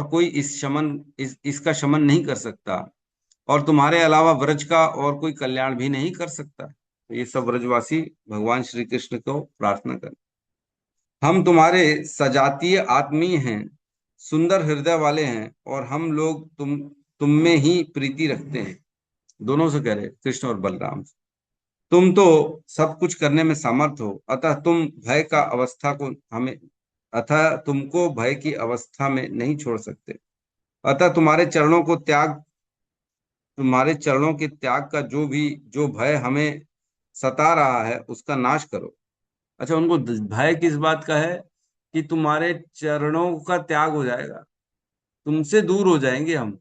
कोई इसका शमन नहीं कर सकता, और तुम्हारे अलावा व्रज का और कोई कल्याण भी नहीं कर सकता। तो ये सब व्रजवासी भगवान श्री कृष्ण को प्रार्थना कर, हम तुम्हारे सजातीय आत्मीय हैं, सुंदर हृदय वाले हैं, और हम लोग तुम में ही प्रीति रखते हैं। दोनों से कह रहे, कृष्ण और बलराम। तुम तो सब कुछ करने में समर्थ हो, अतः तुमको भय की अवस्था में नहीं छोड़ सकते। अतः तुम्हारे चरणों के त्याग का जो भय हमें सता रहा है उसका नाश करो। अच्छा, उनको भय किस बात का है? कि तुम्हारे चरणों का त्याग हो जाएगा, तुमसे दूर हो जाएंगे हम,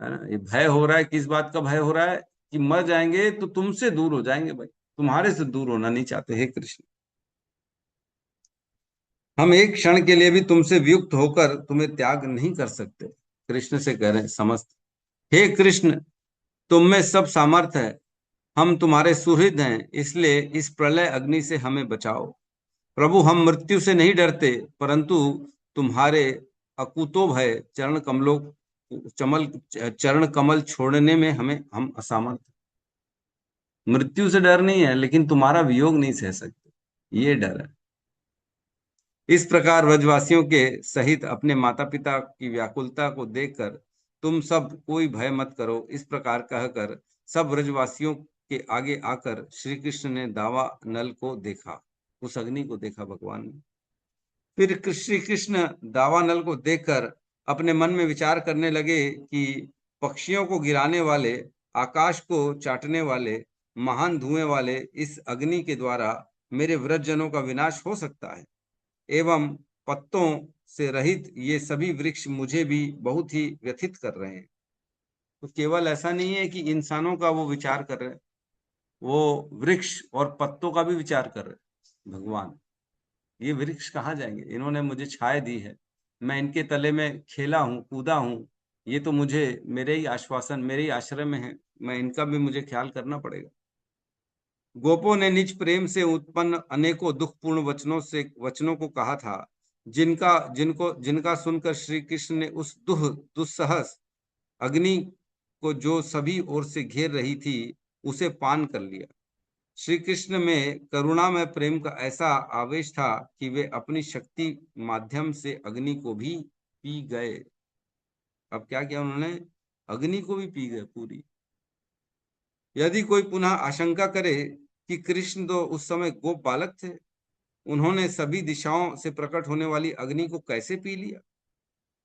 है ना। ये भय हो रहा है, किस बात का भय हो रहा है? कि मर जाएंगे तो तुमसे दूर हो जाएंगे भाई, तुम्हारे से दूर होना नहीं चाहते। हे कृष्ण, हम एक क्षण के लिए भी तुमसे वियुक्त होकर तुम्हें त्याग नहीं कर सकते। कृष्ण से कह रहे हैं समस्त, हे कृष्ण, तुम में सब सामर्थ्य है, हम तुम्हारे सुहृद हैं, इसलिए इस प्रलय अग्नि से हमें बचाओ। प्रभु, हम मृत्यु से नहीं डरते, परंतु तुम्हारे अकुतो भय चरण कमल छोड़ने में हम असमर्थ। मृत्यु से डर नहीं है, लेकिन तुम्हारा वियोग नहीं सह सकते, ये डर है। इस प्रकार व्रजवासियों के सहित अपने माता पिता की व्याकुलता को देखकर तुम सब कोई भय मत करो, इस प्रकार कहकर सब व्रजवासियों के आगे आकर श्री कृष्ण ने दावा नल को देखा, उस अग्नि को देखा भगवान ने। फिर श्री कृष्ण दावा नल को देखकर अपने मन में विचार करने लगे कि पक्षियों को गिराने वाले, आकाश को चाटने वाले, महान धुएं वाले इस अग्नि के द्वारा मेरे व्रजजनों का विनाश हो सकता है, एवं पत्तों से रहित ये सभी वृक्ष मुझे भी बहुत ही व्यथित कर रहे हैं। तो केवल ऐसा नहीं है कि इंसानों का वो विचार कर रहे हैं, वो वृक्ष और पत्तों का भी विचार कर रहे हैं। भगवान, ये वृक्ष कहाँ जाएंगे? इन्होंने मुझे छाया दी है, मैं इनके तले में खेला हूँ, कूदा हूँ, ये तो मुझे मेरे ही आश्वासन, मेरे ही आश्रय में है, मैं इनका भी मुझे ख्याल करना पड़ेगा। गोपों ने निज प्रेम से उत्पन्न अनेकों दुखपूर्ण वचनों को कहा था, जिनका सुनकर श्री कृष्ण ने उस दुस्सहस अग्नि को जो सभी ओर से घेर रही थी उसे पान कर लिया। श्री कृष्ण में करुणा में प्रेम का ऐसा आवेश था कि वे अपनी शक्ति माध्यम से अग्नि को भी पी गए। अब क्या किया उन्होंने, अग्नि को भी पी गए पूरी। यदि कोई पुनः आशंका करे कि कृष्ण तो उस समय गोप बालक थे, उन्होंने सभी दिशाओं से प्रकट होने वाली अग्नि को कैसे पी लिया,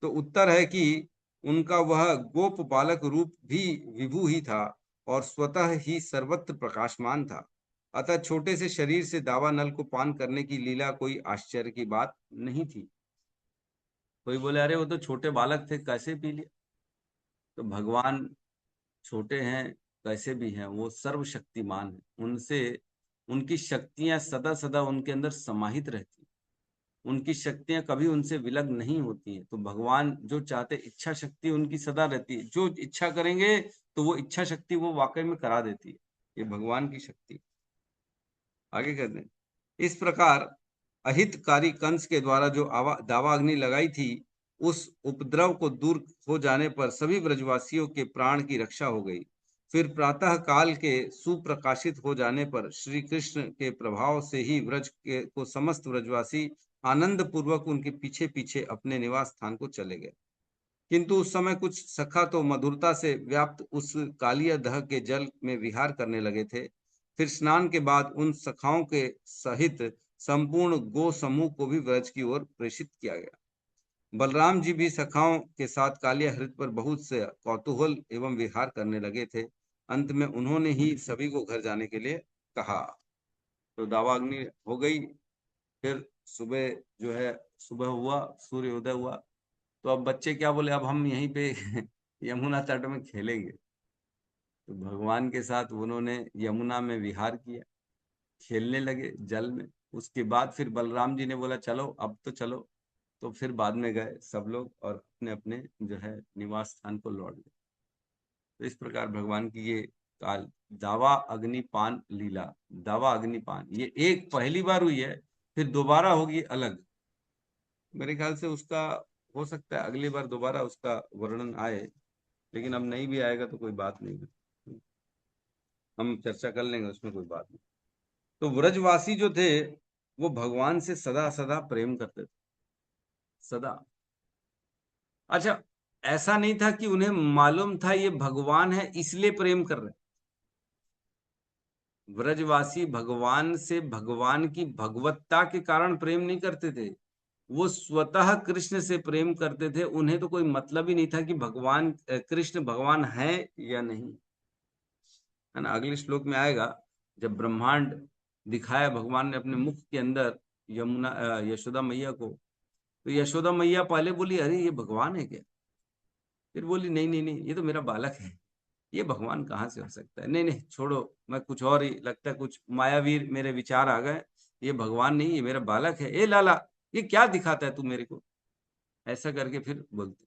तो उत्तर है कि उनका वह गोप बालक रूप भी विभु ही था और स्वतः ही सर्वत्र प्रकाशमान था। अतः छोटे से शरीर से दावानल को पान करने की लीला कोई आश्चर्य की बात नहीं थी। कोई बोले अरे वो तो छोटे बालक थे, कैसे पी लिया? तो भगवान छोटे हैं कैसे भी हैं, वो सर्वशक्तिमान है। उनसे उनकी शक्तियां सदा सदा उनके अंदर समाहित रहती, उनकी शक्तियां कभी उनसे विलग नहीं होती हैं। तो भगवान जो चाहते, इच्छा शक्ति उनकी सदा रहती है, जो इच्छा करेंगे तो वो इच्छा शक्ति वो वाकई में करा देती है। ये भगवान की शक्ति। आगे कहते हैं, इस प्रकार अहितकारी कंस के द्वारा जो दावा अग्नि लगाई थी, उस उपद्रव को दूर हो जाने पर सभी ब्रजवासियों के प्राण की रक्षा हो गई। फिर प्रातः काल के सुप्रकाशित हो जाने पर श्री कृष्ण के प्रभाव से ही व्रज के को समस्त ब्रजवासी आनंद पूर्वक उनके पीछे पीछे अपने निवास स्थान को चले गए। किंतु उस समय कुछ सखा तो मधुरता से व्याप्त उस कालिया दह के जल में विहार करने लगे थे। फिर स्नान के बाद उन सखाओं के सहित संपूर्ण गो समूह को भी व्रज की ओर प्रेषित किया गया। बलराम जी भी सखाओं के साथ कालिया हृद पर बहुत से कौतूहल एवं विहार करने लगे थे। अंत में उन्होंने ही सभी को घर जाने के लिए कहा। तो दावाग्नि हो गई। फिर सुबह जो है, सुबह हुआ, सूर्योदय हुआ। तो अब बच्चे क्या बोले, अब हम यहीं पे यमुना तट में खेलेंगे। तो भगवान के साथ उन्होंने यमुना में विहार किया, खेलने लगे जल में। उसके बाद फिर बलराम जी ने बोला चलो अब तो चलो। तो फिर बाद में गए सब लोग और अपने अपने जो है निवास स्थान को लौट गए। तो इस प्रकार भगवान की ये काल दावा अग्निपान लीला, दावा अग्निपान ये एक पहली बार हुई है, फिर दोबारा होगी अलग। मेरे ख्याल से उसका हो सकता है अगली बार दोबारा उसका वर्णन आए, लेकिन अब नहीं भी आएगा तो कोई बात नहीं है, हम चर्चा कर लेंगे, उसमें कोई बात नहीं। तो व्रजवासी जो थे वो भगवान से सदा सदा प्रेम करते थे, सदा। अच्छा, ऐसा नहीं था कि उन्हें मालूम था ये भगवान है इसलिए प्रेम कर रहे। व्रजवासी भगवान से भगवान की भगवत्ता के कारण प्रेम नहीं करते थे, वो स्वतः कृष्ण से प्रेम करते थे। उन्हें तो कोई मतलब ही नहीं था कि भगवान कृष्ण भगवान है या नहीं, है ना। अगले श्लोक में आएगा, जब ब्रह्मांड दिखाया भगवान ने अपने मुख के अंदर यमुना यशोदा मैया को, तो यशोदा मैया पहले बोली अरे ये भगवान है क्या? फिर बोली नहीं नहीं नहीं, ये तो मेरा बालक है, ये भगवान कहाँ से हो सकता है? नहीं नहीं छोड़ो, मैं कुछ और ही लगता है, कुछ मायावीर मेरे विचार आ गए, ये भगवान नहीं, ये मेरा बालक है। ए लाला, ये क्या दिखाता है तू मेरे को? ऐसा करके फिर बोलते।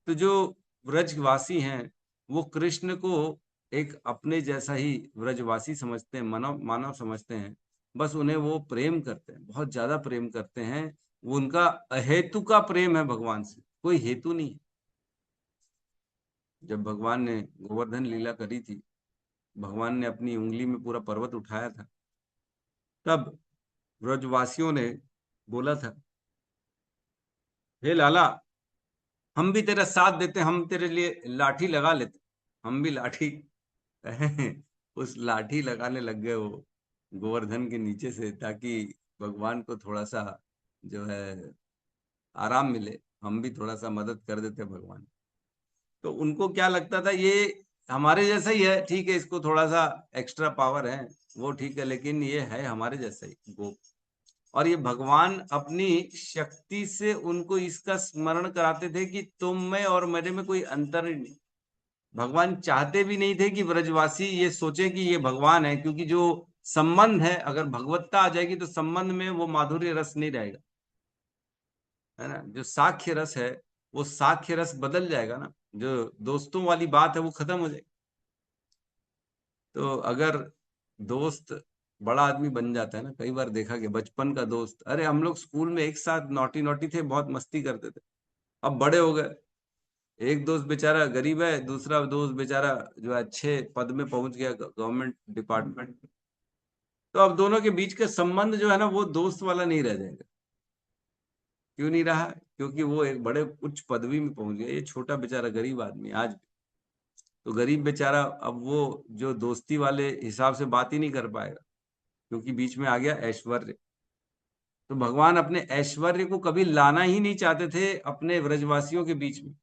तो जो व्रजवासी हैं वो कृष्ण को एक अपने जैसा ही व्रजवासी समझते हैं, मानव मानव समझते हैं। बस उन्हें वो प्रेम करते हैं, बहुत ज्यादा प्रेम करते हैं। वो उनका अहेतु का प्रेम है भगवान से, कोई हेतु नहीं है। जब भगवान ने गोवर्धन लीला करी थी, भगवान ने अपनी उंगली में पूरा पर्वत उठाया था, तब व्रजवासियों ने बोला था हे लाला, हम भी तेरा साथ देते, हम तेरे लिए लाठी लगा लेते। हम भी लाठी उस लाठी लगाने लग गए वो गोवर्धन के नीचे से, ताकि भगवान को थोड़ा सा जो है आराम मिले, हम भी थोड़ा सा मदद कर देते भगवान। तो उनको क्या लगता था, ये हमारे जैसा ही है, ठीक है, इसको थोड़ा सा एक्स्ट्रा पावर है, वो ठीक है, लेकिन ये है हमारे जैसा ही गोप। और ये भगवान अपनी शक्ति से उनको इसका स्मरण कराते थे कि तुम में और मेरे में कोई अंतर ही नहीं। भगवान चाहते भी नहीं थे कि ब्रजवासी ये सोचे कि ये भगवान है, क्योंकि जो संबंध है, अगर भगवत्ता आ जाएगी तो संबंध में वो माधुर्य रस नहीं रहेगा, है ना। जो साख्य रस है वो साख्य रस बदल जाएगा ना, जो दोस्तों वाली बात है वो खत्म हो जाएगी। तो अगर दोस्त बड़ा आदमी बन जाता है ना, कई बार देखा कि बचपन का दोस्त, अरे हम लोग स्कूल में एक साथ नॉटी नॉटी थे, बहुत मस्ती करते थे, अब बड़े हो गए, एक दोस्त बेचारा गरीब है, दूसरा दोस्त बेचारा जो है अच्छे पद में पहुंच गया गवर्नमेंट डिपार्टमेंट, तो अब दोनों के बीच का संबंध जो है ना वो दोस्त वाला नहीं रह जाएगा। क्यों नहीं रहा? क्योंकि वो एक बड़े उच्च पदवी में पहुंच गया, ये छोटा बेचारा गरीब आदमी आज भी। तो गरीब बेचारा अब वो जो दोस्ती वाले हिसाब से बात ही नहीं कर पाएगा, क्योंकि बीच में आ गया ऐश्वर्य। तो भगवान अपने ऐश्वर्य को कभी लाना ही नहीं चाहते थे अपने व्रजवासियों के बीच में,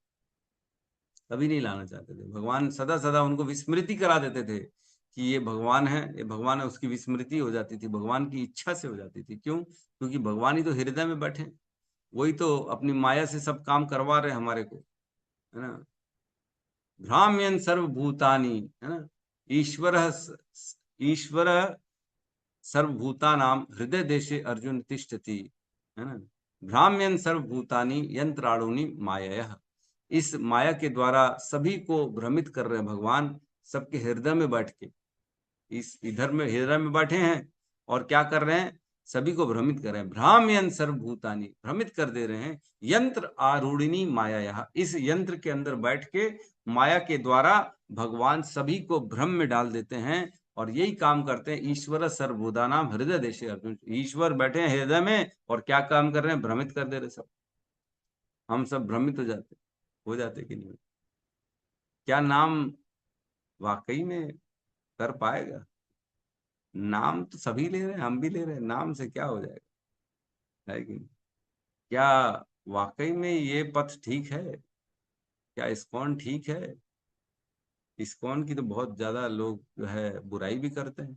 कभी नहीं लाना चाहते थे। भगवान सदा सदा उनको विस्मृति करा देते थे कि ये भगवान है, ये भगवान है, उसकी विस्मृति हो जाती थी, भगवान की इच्छा से हो जाती थी। क्यों? क्योंकि भगवान ही तो हृदय में बैठे, वही तो अपनी माया से सब काम करवा रहे हमारे को, है ना। भ्राम्यन सर्वभूतानि, है ना, ईश्वर सर्वभूतानाम हृदय देशे अर्जुन तिष्ठति, है ना। भ्राम्यन सर्वभूतानि यंत्राणुनि मायया, इस माया के द्वारा सभी को भ्रमित कर रहे हैं भगवान, सबके हृदय में बैठ के, इस इधर में हृदय में बैठे हैं और क्या कर रहे हैं? सभी को भ्रमित कर रहे हैं। भ्राम्यन सर्वभूतानि, भ्रमित कर दे रहे हैं। यंत्र आरूढ़िनी माया, इस यंत्र के अंदर बैठ के माया के द्वारा भगवान सभी को भ्रम में डाल देते हैं, और यही काम करते हैं। ईश्वर सर्वभूतानाम हृदय देशे अर्जुन, ईश्वर बैठे हैं हृदय में और क्या काम कर रहे हैं? भ्रमित कर दे रहे सब। हम सब भ्रमित हो जाते कि नहीं? क्या नाम वाकई में कर पाएगा? नाम तो सभी ले रहे हैं, हम भी ले रहे हैं, नाम से क्या हो जाएगा, है कि नहीं? क्या वाकई में ये पथ ठीक है? क्या इस्कॉन ठीक है? इस्कॉन की तो बहुत ज्यादा लोग जो है बुराई भी करते हैं,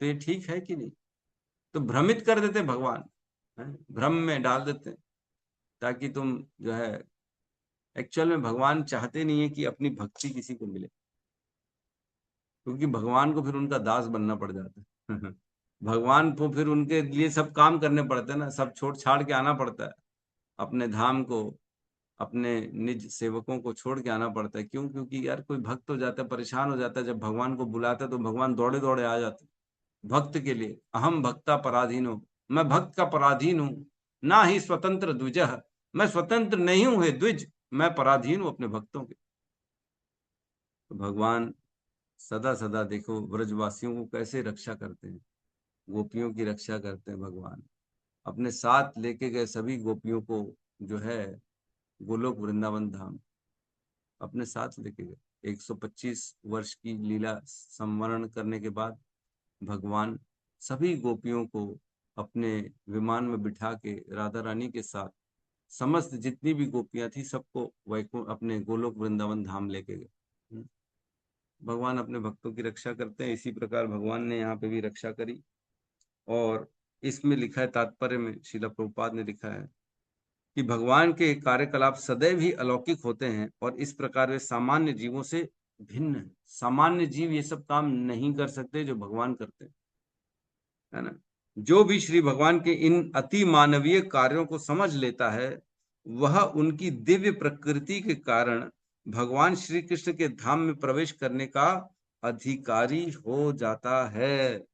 तो ये ठीक है कि नहीं? तो भ्रमित कर देते भगवान, भ्रम में डाल देते हैं, ताकि तुम जो है, एक्चुअल में भगवान चाहते नहीं है कि अपनी भक्ति किसी को मिले, क्योंकि भगवान को फिर उनका दास बनना पड़ जाता है। भगवान को फिर उनके लिए सब काम करने पड़ते हैं ना, सब छोड़ छाड़ के आना पड़ता है, अपने धाम को, अपने निज सेवकों को छोड़ के आना पड़ता है। क्यों? क्योंकि यार कोई भक्त हो जाता है, परेशान हो जाता है, जब भगवान को बुलाता है तो भगवान दौड़े दौड़े आ जाते भक्त के लिए। अहम भक्ता पराधीन हो, मैं भक्त का पराधीन हूँ, ना ही स्वतंत्र द्विजः, मैं स्वतंत्र नहीं हूँ हे द्विज, मैं पराधीन हूँ अपने भक्तों के। तो भगवान सदा सदा देखो ब्रजवासियों को कैसे रक्षा करते हैं, गोपियों की रक्षा करते हैं भगवान। अपने साथ लेके गए सभी गोपियों को जो है गोलोक वृंदावन धाम अपने साथ लेके गए। 125 वर्ष की लीला संवरण करने के बाद भगवान सभी गोपियों को अपने विमान में बिठा के राधा रानी के साथ, समस्त जितनी भी गोपियां थी सबको वैकुंठ अपने गोलोक वृंदावन धाम लेके गए। भगवान अपने भक्तों की रक्षा करते हैं, इसी प्रकार भगवान ने यहाँ पे भी रक्षा करी। और इसमें लिखा है, तात्पर्य में श्रील प्रभुपाद ने लिखा है कि भगवान के कार्यकलाप सदैव ही अलौकिक होते हैं और इस प्रकार वे सामान्य जीवों से भिन्न है। सामान्य जीव ये सब काम नहीं कर सकते जो भगवान करते हैं, है ना। जो भी श्री भगवान के इन अति मानवीय कार्यों को समझ लेता है, वह उनकी दिव्य प्रकृति के कारण भगवान श्री कृष्ण के धाम में प्रवेश करने का अधिकारी हो जाता है।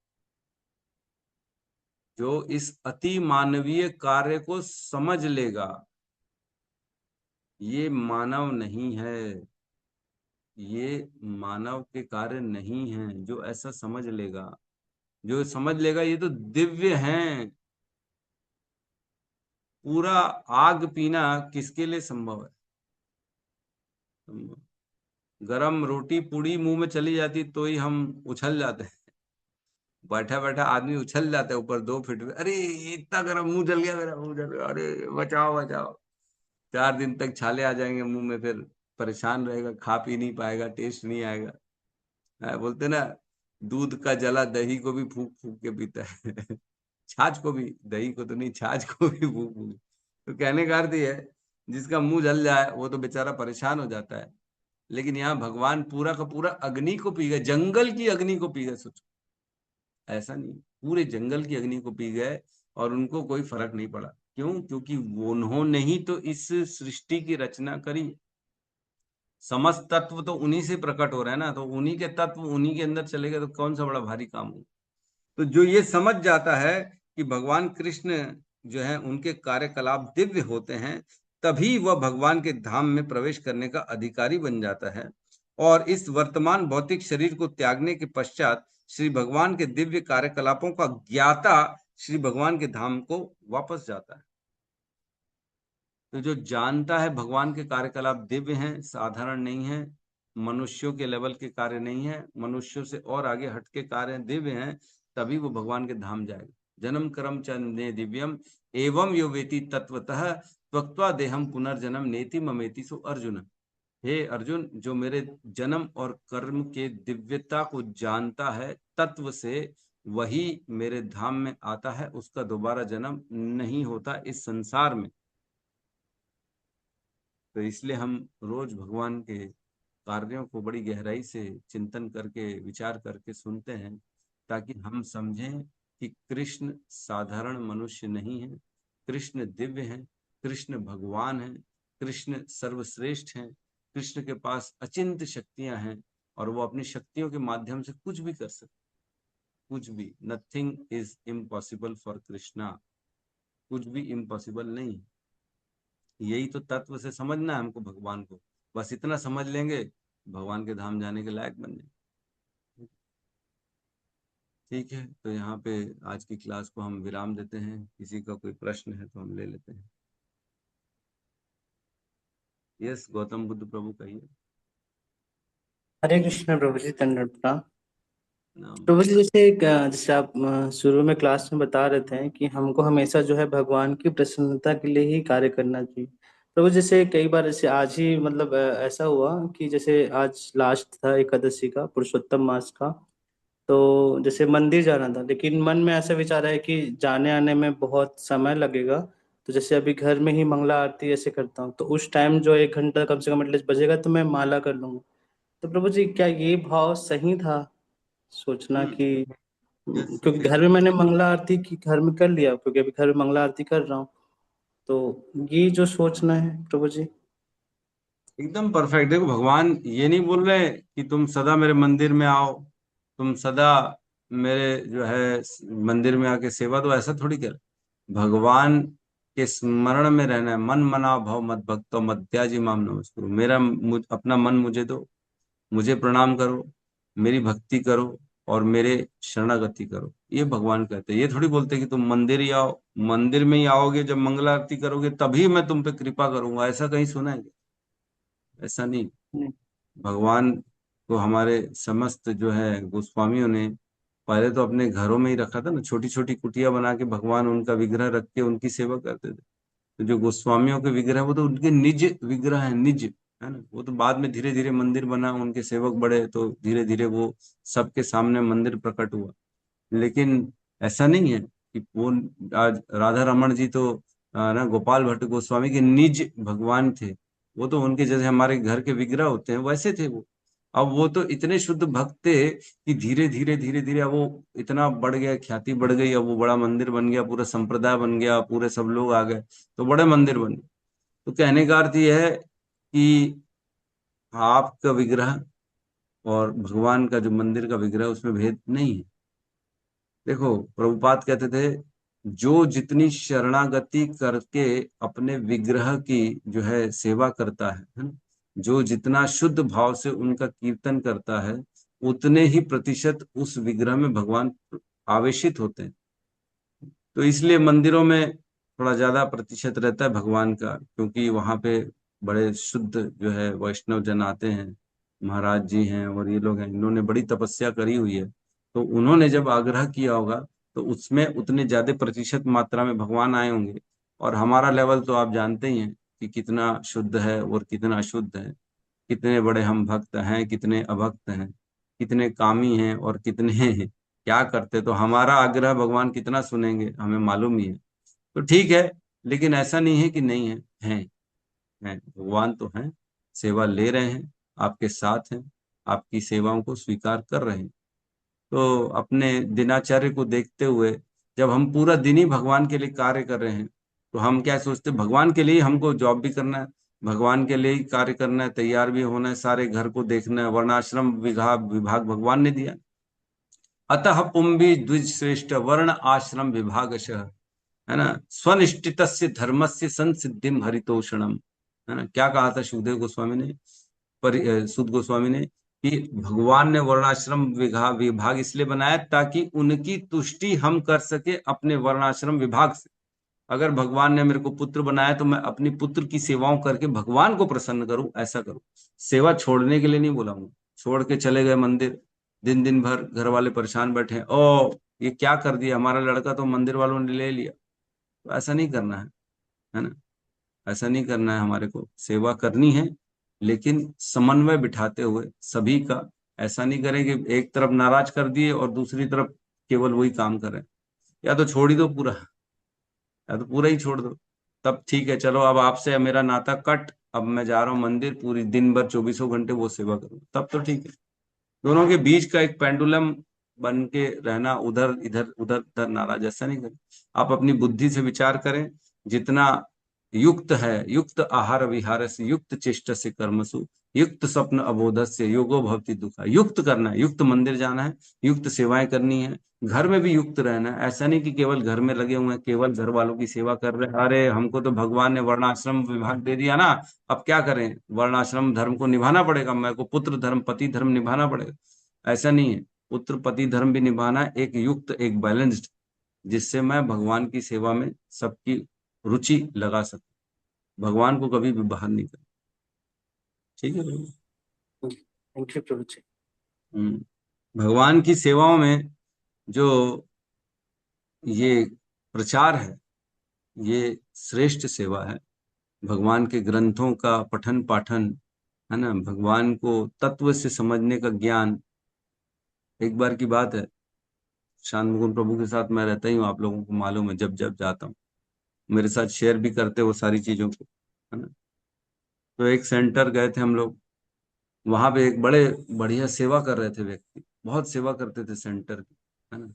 जो इस अति मानवीय कार्य को समझ लेगा, ये मानव नहीं है, ये मानव के कार्य नहीं है, जो ऐसा समझ लेगा, जो समझ लेगा ये तो दिव्य हैं। पूरा आग पीना किसके लिए संभव है? गरम रोटी पूड़ी मुंह में चली जाती तो ही हम उछल जाते हैं, बैठा बैठा आदमी उछल जाता है ऊपर 2 फीट में, अरे इतना गरम, मुंह जल गया, मेरा मुंह जल गया, अरे बचाओ बचाओ। 4 दिन तक छाले आ जाएंगे मुंह में, फिर परेशान रहेगा, खा पी नहीं पाएगा, टेस्ट नहीं आएगा। बोलते ना, दूध का जला दही को भी फूक फूक के पीता है। छाछ को भी, दही को तो नहीं, छाछ को भी फूक फूक। तो कहने का अर्थ है, जिसका मुंह जल जाए वो तो बेचारा परेशान हो जाता है। लेकिन यहाँ भगवान पूरा का पूरा अग्नि को पी गए, जंगल की अग्नि को पी गए। सोचो, ऐसा नहीं, पूरे जंगल की अग्नि को पी गए और उनको कोई फर्क नहीं पड़ा। क्यों? क्योंकि उन्होंने ही तो इस सृष्टि की रचना करी। समस्त तत्व तो उन्हीं से प्रकट हो रहा है ना, तो उन्हीं के तत्व उन्हीं के अंदर चले गए तो कौन सा बड़ा भारी काम हो। तो जो ये समझ जाता है कि भगवान कृष्ण जो है उनके कार्यकलाप दिव्य होते हैं, तभी वह भगवान के धाम में प्रवेश करने का अधिकारी बन जाता है। और इस वर्तमान भौतिक शरीर को त्यागने के पश्चात श्री भगवान के दिव्य कार्यकलापों का ज्ञाता श्री भगवान के धाम को वापस जाता है। तो जो जानता है भगवान के कार्यकलाप दिव्य हैं, साधारण नहीं है, मनुष्यों के लेवल के कार्य नहीं है, मनुष्यों से और आगे हटके कार्य दिव्य हैं, तभी वो भगवान के धाम जाएगा। जन्म कर्म चंदे दिव्यम एवं यो वेति तत्वतः त्वक्त्वा देहम पुनर्जन्म नेति ममेति सो अर्जुन। हे अर्जुन, जो मेरे जन्म और कर्म के दिव्यता को जानता है तत्व से, वही मेरे धाम में आता है, उसका दोबारा जन्म नहीं होता इस संसार में। तो इसलिए हम रोज भगवान के कार्यों को बड़ी गहराई से चिंतन करके विचार करके सुनते हैं, ताकि हम समझें कि कृष्ण साधारण मनुष्य नहीं है, कृष्ण दिव्य हैं, कृष्ण भगवान हैं, कृष्ण सर्वश्रेष्ठ हैं, कृष्ण के पास अचिंत शक्तियां हैं और वो अपनी शक्तियों के माध्यम से कुछ भी कर सकते, कुछ भी। Nothing is impossible for Krishna, कुछ भी इम्पॉसिबल नहीं। यही तो तत्व से समझना है हमको भगवान को, बस इतना समझ लेंगे, भगवान के धाम जाने के लायक बन जाए। ठीक है, तो यहाँ पे आज की क्लास को हम विराम देते हैं। किसी का कोई प्रश्न है तो हम ले लेते हैं। यस, गौतम बुद्ध प्रभु कहिए। हरे कृष्ण प्रभु जी, दंडवत प्रणाम। नाम प्रभु जी, जैसे आप शुरू में क्लास में बता रहे थे कि हमको हमेशा जो है भगवान की प्रसन्नता के लिए ही कार्य करना चाहिए। प्रभु, जैसे कई बार जैसे आज ही मतलब ऐसा हुआ कि जैसे आज लास्ट था एकादशी का, पुरुषोत्तम मास का, तो जैसे मंदिर जाना था, लेकिन मन में ऐसा विचार है कि जाने आने में बहुत समय लगेगा, तो जैसे अभी घर में ही मंगला आरती ऐसे करता हूँ, तो उस टाइम जो 1 घंटा कम से कम एटलीस्ट बजेगा तो मैं माला कर लूंगा। तो प्रभु जी, क्या ये भाव सही था सोचना कि यस, क्योंकि घर में मैंने मंगला आरती की, घर में कर लिया, क्योंकि अभी घर में मंगला आरती कर रहा हूँ, तो ये जो सोचना है प्रभु जी। एकदम परफेक्ट। देखो, भगवान ये नहीं बोल रहे कि तुम सदा मेरे मंदिर में आओ, तुम सदा मेरे जो है मंदिर में आके सेवा दो, ऐसा थोड़ी कर। भगवान के स्मरण में रहना है। मन मना भव मत भक्तो मत त्याजी माम नमस्कुरु। अपना मन मुझे दो, मुझे प्रणाम करो, मेरी भक्ति करो और मेरे शरणागति करो, ये भगवान कहते हैं। ये थोड़ी बोलते कि तुम मंदिर ही आओ, मंदिर में ही आओगे जब मंगला आरती करोगे तभी मैं तुम पे कृपा करूंगा, ऐसा कहीं सुना है? ऐसा नहीं। भगवान को हमारे समस्त जो है गोस्वामियों ने पहले तो अपने घरों में ही रखा था ना, छोटी छोटी कुटिया बना के भगवान उनका विग्रह रख के उनकी सेवा करते थे। तो जो गोस्वामियों के विग्रह वो तो उनके निज विग्रह है, निज है ना। वो तो बाद में धीरे धीरे मंदिर बना, उनके सेवक बढ़े तो धीरे धीरे वो सबके सामने मंदिर प्रकट हुआ। लेकिन ऐसा नहीं है कि वो आज राधा रमन जी तो ना गोपाल भट्ट गोस्वामी के निज भगवान थे। वो तो उनके जैसे हमारे घर के विग्रह होते हैं वैसे थे वो। अब वो तो इतने शुद्ध भक्त थे कि धीरे धीरे धीरे धीरे अब वो इतना बढ़ गया, ख्याति बढ़ गई, अब वो बड़ा मंदिर बन गया, पूरा संप्रदाय बन गया, पूरे सब लोग आ गए तो बड़े मंदिर बन गए। तो कहने का अर्थ यह है कि आपका विग्रह और भगवान का जो मंदिर का विग्रह उसमें भेद नहीं है। देखो, प्रभुपाद कहते थे जो जितनी शरणागति करके अपने विग्रह की जो है सेवा करता है ना, जो जितना शुद्ध भाव से उनका कीर्तन करता है, उतने ही प्रतिशत उस विग्रह में भगवान आवेशित होते हैं। तो इसलिए मंदिरों में थोड़ा ज्यादा प्रतिशत रहता है भगवान का, क्योंकि वहां पे बड़े शुद्ध जो है वैष्णव जन आते हैं, महाराज जी हैं और ये लोग हैं, इन्होंने बड़ी तपस्या करी हुई है। तो उन्होंने जब आग्रह किया होगा तो उसमें उतने ज्यादा प्रतिशत मात्रा में भगवान आए होंगे। और हमारा लेवल तो आप जानते ही हैं कि कितना शुद्ध है और कितना अशुद्ध है, कितने बड़े हम भक्त हैं, कितने अभक्त हैं, कितने कामी हैं और कितने क्या करते। तो हमारा आग्रह भगवान कितना सुनेंगे हमें मालूम ही है। तो ठीक है, लेकिन ऐसा नहीं है कि नहीं है, हैं भगवान तो हैं, सेवा ले रहे हैं, आपके साथ हैं, आपकी सेवाओं को स्वीकार कर रहे हैं। तो अपने दिनाचर्य को देखते हुए जब हम पूरा दिन ही भगवान के लिए कार्य कर रहे हैं, तो हम क्या सोचते, भगवान के लिए हमको जॉब भी करना है, भगवान के लिए ही कार्य करना है, तैयार भी होना है, सारे घर को देखना है, वर्णाश्रम विभाग भगवान ने दिया। अतः पुंभी द्विज श्रेष्ठ वर्ण आश्रम विभागशः, है ना, स्वनिष्ठित धर्मस्य संसिद्धिम हरितोषणम, है ना। क्या कहा था सुखदेव गोस्वामी ने, सुद गोस्वामी ने कि भगवान ने वर्णाश्रम विभाग इसलिए बनाया ताकि उनकी तुष्टि हम कर सके अपने वर्णाश्रम विभाग से। अगर भगवान ने मेरे को पुत्र बनाया तो मैं अपनी पुत्र की सेवाओं करके भगवान को प्रसन्न करूं, ऐसा करूं। सेवा छोड़ने के लिए नहीं बोला हूं। छोड़ के चले गए मंदिर, दिन दिन भर घर वाले परेशान बैठे हैं, ओ ये क्या कर दिया हमारा लड़का, तो मंदिर वालों ने ले लिया। तो ऐसा नहीं करना है ना। ऐसा नहीं करना है, हमारे को सेवा करनी है लेकिन समन्वय बिठाते हुए सभी का। ऐसा नहीं करें कि एक तरफ नाराज कर दिए और दूसरी तरफ केवल वही काम करें। या तो छोड़ ही दो पूरा, या तो पूरा ही छोड़ दो, तब ठीक है। चलो अब आपसे मेरा नाता कट, अब मैं जा रहा हूँ मंदिर, पूरी दिन भर 24 घंटे वो सेवा करूँ, तब तो ठीक है। दोनों के बीच का एक पेंडुलम बन के रहना, उधर इधर उधर उधर नाराज, ऐसा नहीं करें। आप अपनी बुद्धि से विचार करें, जितना युक्त है, युक्त आहार विहार से, युक्त चेष्ट से कर्मसु, युक्त स्वप्न अबोध से योगो भवति दुखा। युक्त करना है, युक्त मंदिर जाना है, युक्त सेवाएं करनी है, घर में भी युक्त रहना है। ऐसा नहीं कि केवल घर में लगे हुए हैं, केवल घर वालों की सेवा कर रहे हैं। अरे हमको तो भगवान ने वर्णाश्रम विभाग दे दिया ना, अब क्या करें, वर्णाश्रम धर्म को निभाना पड़ेगा, मेरे को पुत्र धर्म पति धर्म निभाना पड़ेगा। ऐसा नहीं है, पुत्र पति धर्म भी निभाना है, एक युक्त एक बैलेंस्ड, जिससे मैं भगवान की सेवा में सबकी रुचि लगा सकूं, भगवान को कभी भी बाहर नहीं कर। ठीक है प्रभु। थैंक यू प्रभु जी। भगवान की सेवाओं में जो ये प्रचार है, ये श्रेष्ठ सेवा है। भगवान के ग्रंथों का पठन पाठन है ना, भगवान को तत्व से समझने का ज्ञान। एक बार की बात है, शांत मुकुंद प्रभु के साथ मैं रहता ही हूँ, आप लोगों को मालूम है, जब जब जाता हूँ मेरे साथ शेयर भी करते वो सारी चीजों को, है ना। तो एक सेंटर गए थे हम लोग, वहां पे एक बड़े बढ़िया सेवा कर रहे थे व्यक्ति, बहुत सेवा करते थे सेंटर की, है ना,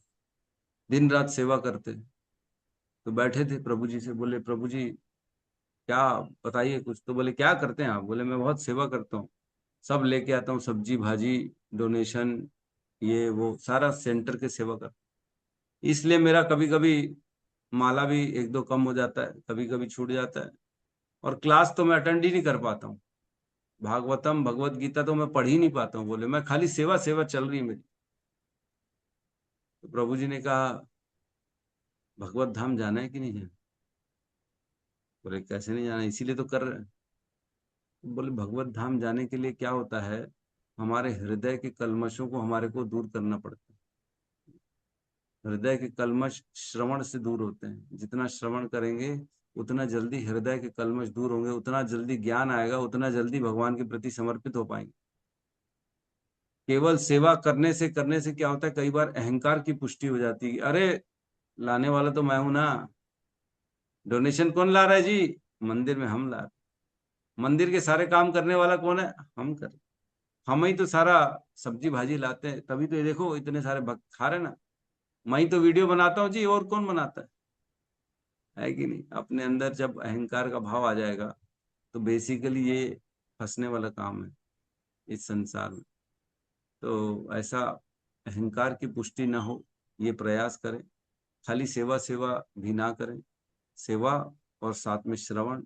दिन रात सेवा करते। तो बैठे थे, प्रभु जी से बोले, प्रभु जी क्या बताइए कुछ। तो बोले क्या करते हैं आप। बोले मैं बहुत सेवा करता हूँ, सब लेके आता हूँ, सब्जी भाजी डोनेशन, ये वो सारा सेंटर के सेवा कर, इसलिए मेरा कभी कभी माला भी एक दो कम हो जाता है, कभी कभी छूट जाता है, और क्लास तो मैं अटेंड ही नहीं कर पाता हूँ, भागवतम भगवत गीता तो मैं पढ़ ही नहीं पाता हूँ। बोले मैं खाली सेवा सेवा चल रही है मेरी। तो प्रभु जी ने कहा भगवत धाम जाना है कि नहीं जाना। बोले कैसे नहीं जाना, इसीलिए तो कर रहे हैं। बोले भगवत धाम जाने के लिए क्या होता है, हमारे हृदय के कल्मशों को हमारे को दूर करना पड़ता है। हृदय के कल्मश श्रवण से दूर होते हैं, जितना श्रवण करेंगे उतना जल्दी हृदय के कल्मश दूर होंगे, उतना जल्दी ज्ञान आएगा, उतना जल्दी भगवान के प्रति समर्पित हो पाएंगे। केवल सेवा करने से क्या होता है, कई बार अहंकार की पुष्टि हो जाती है। अरे लाने वाला तो मैं हूं ना, डोनेशन कौन ला रहा है जी, मंदिर में हम ला रहे। मंदिर के सारे काम करने वाला कौन है, हम कर, हम ही तो सारा सब्जी भाजी लाते हैं, तभी तो ये देखो इतने सारे भक्त खा रहे ना। मैं ही तो वीडियो बनाता हूँ जी, और कौन बनाता है कि नहीं। अपने अंदर जब अहंकार का भाव आ जाएगा तो बेसिकली ये फंसने वाला काम है इस संसार में। तो ऐसा अहंकार की पुष्टि ना हो, ये प्रयास करें। खाली सेवा सेवा भी ना करें, सेवा और साथ में श्रवण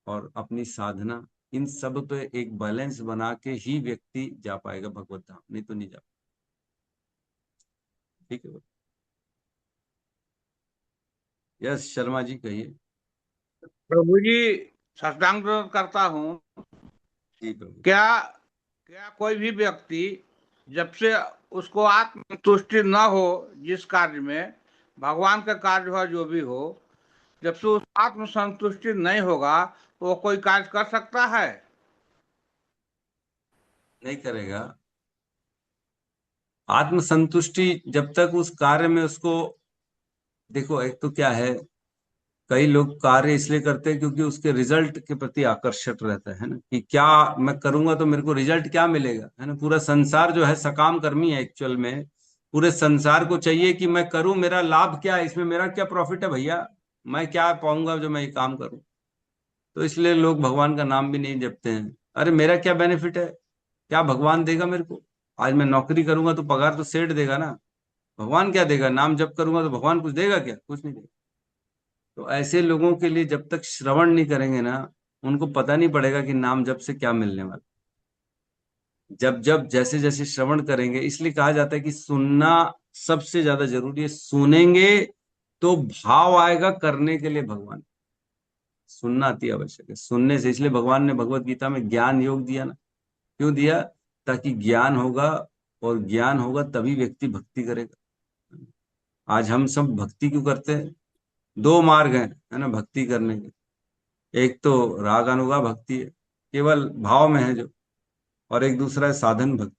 और अपनी साधना, इन सब पे एक बैलेंस बना के ही व्यक्ति जा पाएगा भगवत धाम, नहीं तो नहीं जा। ठीक है। यस शर्मा जी कहिए। प्रभु जी साष्टांग दंडवत करता हूँ। जी प्रभु। क्या क्या कोई भी व्यक्ति जब से उसको आत्मतुष्टि न हो जिस कार्य में, भगवान का कार्य हो जो भी हो, जब से उस आत्मसंतुष्टि नहीं होगा तो वो कोई कार्य कर सकता है? नहीं करेगा। आत्मसंतुष्टि जब तक उस कार्य में उसको, देखो एक तो क्या है, कई लोग कार्य इसलिए करते हैं क्योंकि उसके रिजल्ट के प्रति आकर्षित रहता है ना, कि क्या मैं करूंगा तो मेरे को रिजल्ट क्या मिलेगा, है ना। पूरा संसार जो है सकाम कर्मी है एक्चुअल में। पूरे संसार को चाहिए कि मैं करूं, मेरा लाभ क्या है, इसमें मेरा क्या प्रॉफिट है भैया, मैं क्या पाऊंगा जो मैं ये काम करूं। तो इसलिए लोग भगवान का नाम भी नहीं जपते हैं। अरे मेरा क्या बेनिफिट है, क्या भगवान देगा मेरे को। आज मैं नौकरी करूंगा तो पगार तो सेठ देगा ना, भगवान क्या देगा। नाम जप करूंगा तो भगवान कुछ देगा क्या, कुछ नहीं देगा। तो ऐसे लोगों के लिए जब तक श्रवण नहीं करेंगे ना, उनको पता नहीं पड़ेगा कि नाम जप से क्या मिलने वाला। जब जब जैसे जैसे श्रवण करेंगे, इसलिए कहा जाता है कि सुनना सबसे ज्यादा जरूरी है। सुनेंगे तो भाव आएगा करने के लिए भगवान। सुनना अति आवश्यक है। सुनने से, इसलिए भगवान ने भगवत गीता में ज्ञान योग दिया ना। क्यों दिया? ताकि ज्ञान होगा, और ज्ञान होगा तभी व्यक्ति भक्ति करेगा। आज हम सब भक्ति क्यों करते हैं? दो मार्ग हैं, है ना, भक्ति करने के। एक तो राग अनुगा भक्ति है, केवल भाव में है जो, और एक दूसरा है साधन भक्ति।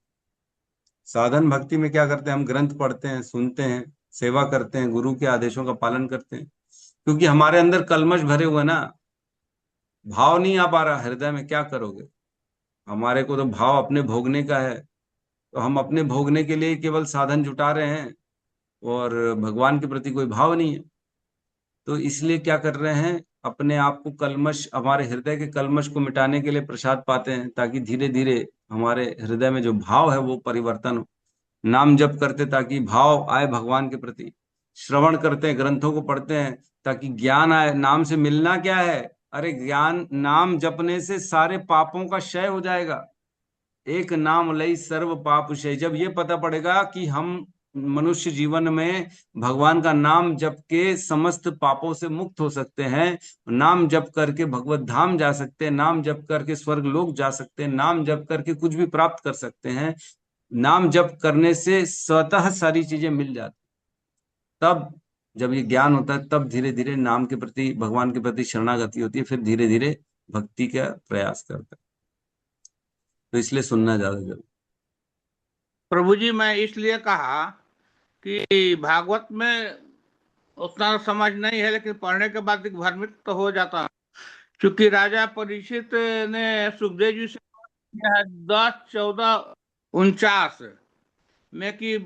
साधन भक्ति में क्या करते हैं? हम ग्रंथ पढ़ते हैं, सुनते हैं, सेवा करते हैं, गुरु के आदेशों का पालन करते हैं, क्योंकि हमारे अंदर कलमश भरे हुए ना, भाव नहीं आ पा रहा हृदय में। क्या करोगे? हमारे को तो भाव अपने भोगने का है, तो हम अपने भोगने के लिए केवल साधन जुटा रहे हैं, और भगवान के प्रति कोई भाव नहीं है। तो इसलिए क्या कर रहे हैं? अपने आप को कलमश, हमारे हृदय के कलमश को मिटाने के लिए प्रसाद पाते हैं, ताकि धीरे धीरे हमारे हृदय में जो भाव है वो परिवर्तन हो। नाम जप करते ताकि भाव आए भगवान के प्रति। श्रवण करते हैं, ग्रंथों को पढ़ते हैं ताकि ज्ञान आए। नाम से मिलना क्या है? अरे ज्ञान, नाम जपने से सारे पापों का क्षय हो जाएगा। एक नाम लई सर्व पाप क्षय। जब ये पता पड़ेगा कि हम मनुष्य जीवन में भगवान का नाम जप के समस्त पापों से मुक्त हो सकते हैं, नाम जप करके भगवत धाम जा सकते हैं, नाम जप करके स्वर्ग लोक जा सकते हैं, नाम जप करके कुछ भी प्राप्त कर सकते हैं, नाम जप करने से स्वतः सारी चीजें मिल जाती। तब जब ये ज्ञान होता है, तब धीरे धीरे नाम के प्रति, भगवान के प्रति शरणागति होती है, फिर धीरे धीरे भक्ति का प्रयास करता है। तो इसलिए सुनना ज्यादा जरूरी। प्रभु जी, मैं इसलिए कहा कि भागवत में उतना समझ नहीं है, लेकिन पढ़ने के बाद भ्रमित तो हो जाता हूँ। क्योंकि राजा परीक्षित ने सुखदेव जी से 10-14-49 में कि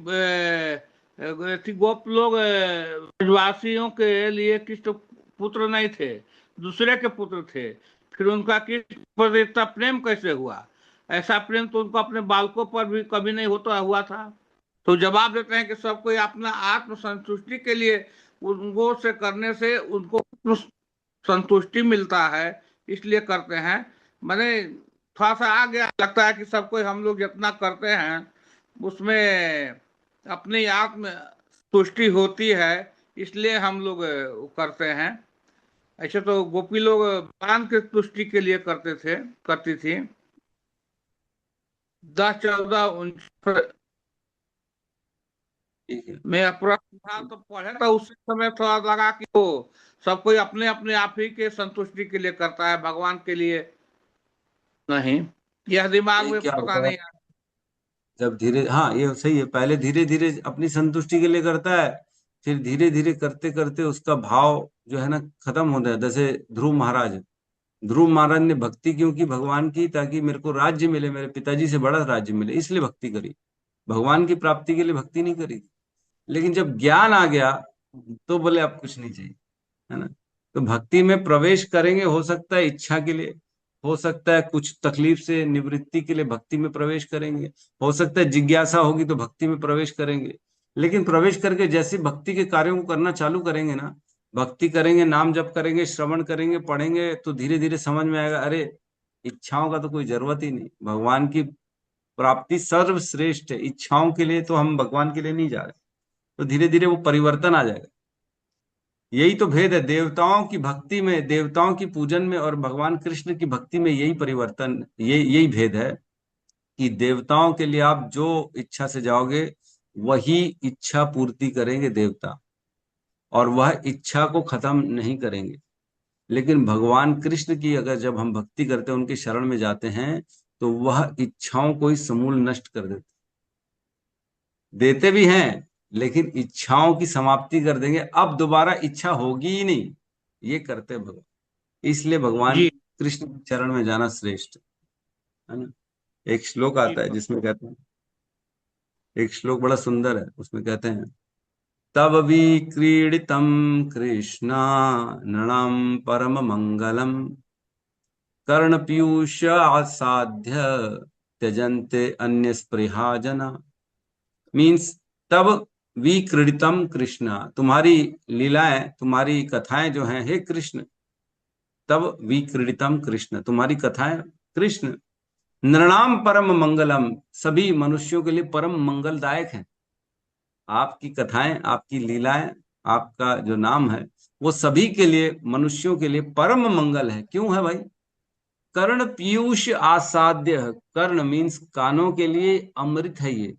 गोप लोग ब्रजवासियों के लिए कृष्ण पुत्र नहीं थे, दूसरे के पुत्र थे। फिर उनका कृष्ण पर इतना प्रेम कैसे हुआ? ऐसा प्रेम तो उनको अपने बालकों पर भी कभी नहीं होता हुआ था। तो जवाब देते हैं कि सब कोई अपना आत्म संतुष्टि के लिए उनको से करने से उनको संतुष्टि मिलता है, इसलिए करते हैं। मैंने थोड़ा सा आ गया, लगता है कि सब कोई, हम लोग जितना करते हैं उसमें अपनी आत्म तुष्टि होती है, इसलिए हम लोग करते हैं। ऐसे तो गोपी लोग भगवान के तुष्टि के लिए करती थी। 10-14-49 में प्रश्न था तो पढ़े, तो उस समय थोड़ा लगा कि वो सब कोई अपने अपने आप ही के संतुष्टि के लिए करता है, भगवान के लिए नहीं। यह दिमाग में पता नहीं आता। जब धीरे, हाँ ये सही है, पहले धीरे धीरे अपनी संतुष्टि के लिए करता है, फिर धीरे धीरे करते करते उसका भाव जो है ना खत्म होता है। जैसे ध्रुव महाराज ने भक्ति क्यों की भगवान की? ताकि मेरे को राज्य मिले, मेरे पिताजी से बड़ा राज्य मिले, इसलिए भक्ति करी। भगवान की प्राप्ति के लिए भक्ति नहीं करी। लेकिन जब ज्ञान आ गया तो बोले अब कुछ नहीं चाहिए, है ना। तो भक्ति में प्रवेश करेंगे, हो सकता है इच्छा के लिए, हो सकता है कुछ तकलीफ से निवृत्ति के लिए भक्ति में प्रवेश करेंगे, हो सकता है जिज्ञासा होगी तो भक्ति में प्रवेश करेंगे। लेकिन प्रवेश करके जैसे भक्ति के कार्यों को करना चालू करेंगे ना, भक्ति करेंगे, नाम जप करेंगे, श्रवण करेंगे, पढ़ेंगे, तो धीरे धीरे समझ में आएगा, अरे इच्छाओं का तो कोई जरूरत ही नहीं। भगवान की प्राप्ति सर्वश्रेष्ठ है, इच्छाओं के लिए तो हम भगवान के लिए नहीं जा रहे। तो धीरे धीरे वो परिवर्तन आ जाएगा। यही तो भेद है देवताओं की भक्ति में, देवताओं की पूजन में, और भगवान कृष्ण की भक्ति में। यही परिवर्तन, यही भेद है कि देवताओं के लिए आप जो इच्छा से जाओगे वही इच्छा पूर्ति करेंगे देवता, और वह इच्छा को खत्म नहीं करेंगे। लेकिन भगवान कृष्ण की अगर जब हम भक्ति करते हैं, उनके शरण में जाते हैं, तो वह इच्छाओं को ही समूल नष्ट कर देते भी हैं, लेकिन इच्छाओं की समाप्ति कर देंगे। अब दोबारा इच्छा होगी ही नहीं, ये करते भगवान। इसलिए भगवान कृष्ण के चरण में जाना श्रेष्ठ है ना। एक श्लोक आता है जिसमें कहते हैं, एक श्लोक बड़ा सुंदर है, उसमें कहते हैं, तब विक्रीडितम कृष्णा नृणाम परम मंगलम कर्ण पीयूष आसाध्य त्यजन्ते अन्य स्पृहा जना। मीन्स तब विक्रीडितम कृष्ण, तुम्हारी लीलाएं, तुम्हारी कथाएं जो हैं, हे कृष्ण, तब विक्रीडितम कृष्ण, तुम्हारी कथाएं कृष्ण नृणाम परम मंगलम, सभी मनुष्यों के लिए परम मंगलदायक है। आपकी कथाएं, आपकी लीलाएं, आपका जो नाम है वो सभी के लिए, मनुष्यों के लिए परम मंगल है। क्यों है भाई? कर्ण पीयूष आसाद्य, कर्ण मीन्स कानों के लिए अमृत है ये।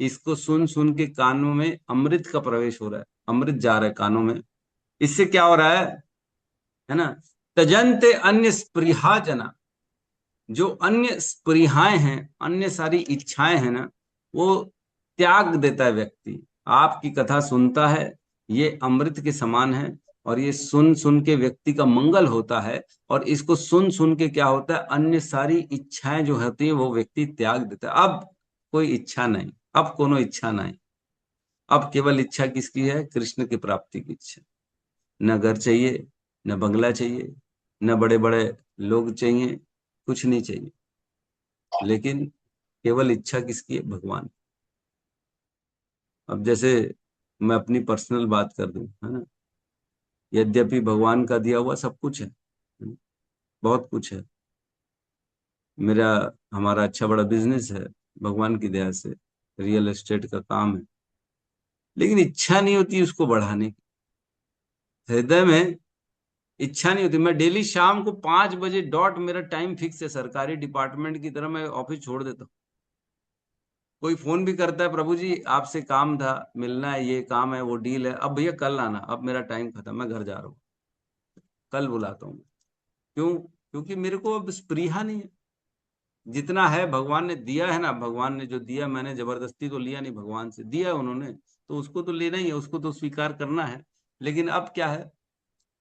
इसको सुन सुन के कानों में अमृत का प्रवेश हो रहा है, अमृत जा रहा है कानों में। इससे क्या हो रहा है ना? तजंते अन्य स्पृहा जना, जो अन्य स्पृहाएं हैं, अन्य सारी इच्छाएं हैं ना, वो त्याग देता है व्यक्ति। आपकी कथा सुनता है, ये अमृत के समान है, और ये सुन सुन के व्यक्ति का मंगल होता है। और इसको सुन सुन के क्या होता है, अन्य सारी इच्छाएं जो होती है वो व्यक्ति त्याग देता है। अब कोई इच्छा नहीं, अब कोनो इच्छा नहीं। अब केवल इच्छा किसकी है? कृष्ण की प्राप्ति की इच्छा। न घर चाहिए, न बंगला चाहिए, न बड़े बड़े लोग चाहिए, कुछ नहीं चाहिए, लेकिन केवल इच्छा किसकी है? भगवान। अब जैसे मैं अपनी पर्सनल बात कर दूं, है ना, यद्यपि भगवान का दिया हुआ सब कुछ है, बहुत कुछ है। मेरा हमारा अच्छा बड़ा बिजनेस है भगवान की दया से, रियल एस्टेट का काम है, लेकिन इच्छा नहीं होती उसको बढ़ाने की। हृदय में इच्छा नहीं होती। मैं डेली शाम को 5 बजे डॉट, मेरा टाइम फिक्स है, सरकारी डिपार्टमेंट की तरह मैं ऑफिस छोड़ देता हूँ। कोई फोन भी करता है, प्रभु जी आपसे काम था, मिलना है, ये काम है, वो डील है, अब भैया कल आना, अब मेरा टाइम खत्म, मैं घर जा रहा हूँ, कल बुलाता हूँ। क्यों? क्योंकि मेरे को अब स्पृहा नहीं है। जितना है भगवान ने दिया है ना, भगवान ने जो दिया, मैंने जबरदस्ती तो लिया नहीं, भगवान से दिया उन्होंने, तो उसको तो लेना ही है, उसको तो स्वीकार करना है। लेकिन अब क्या है,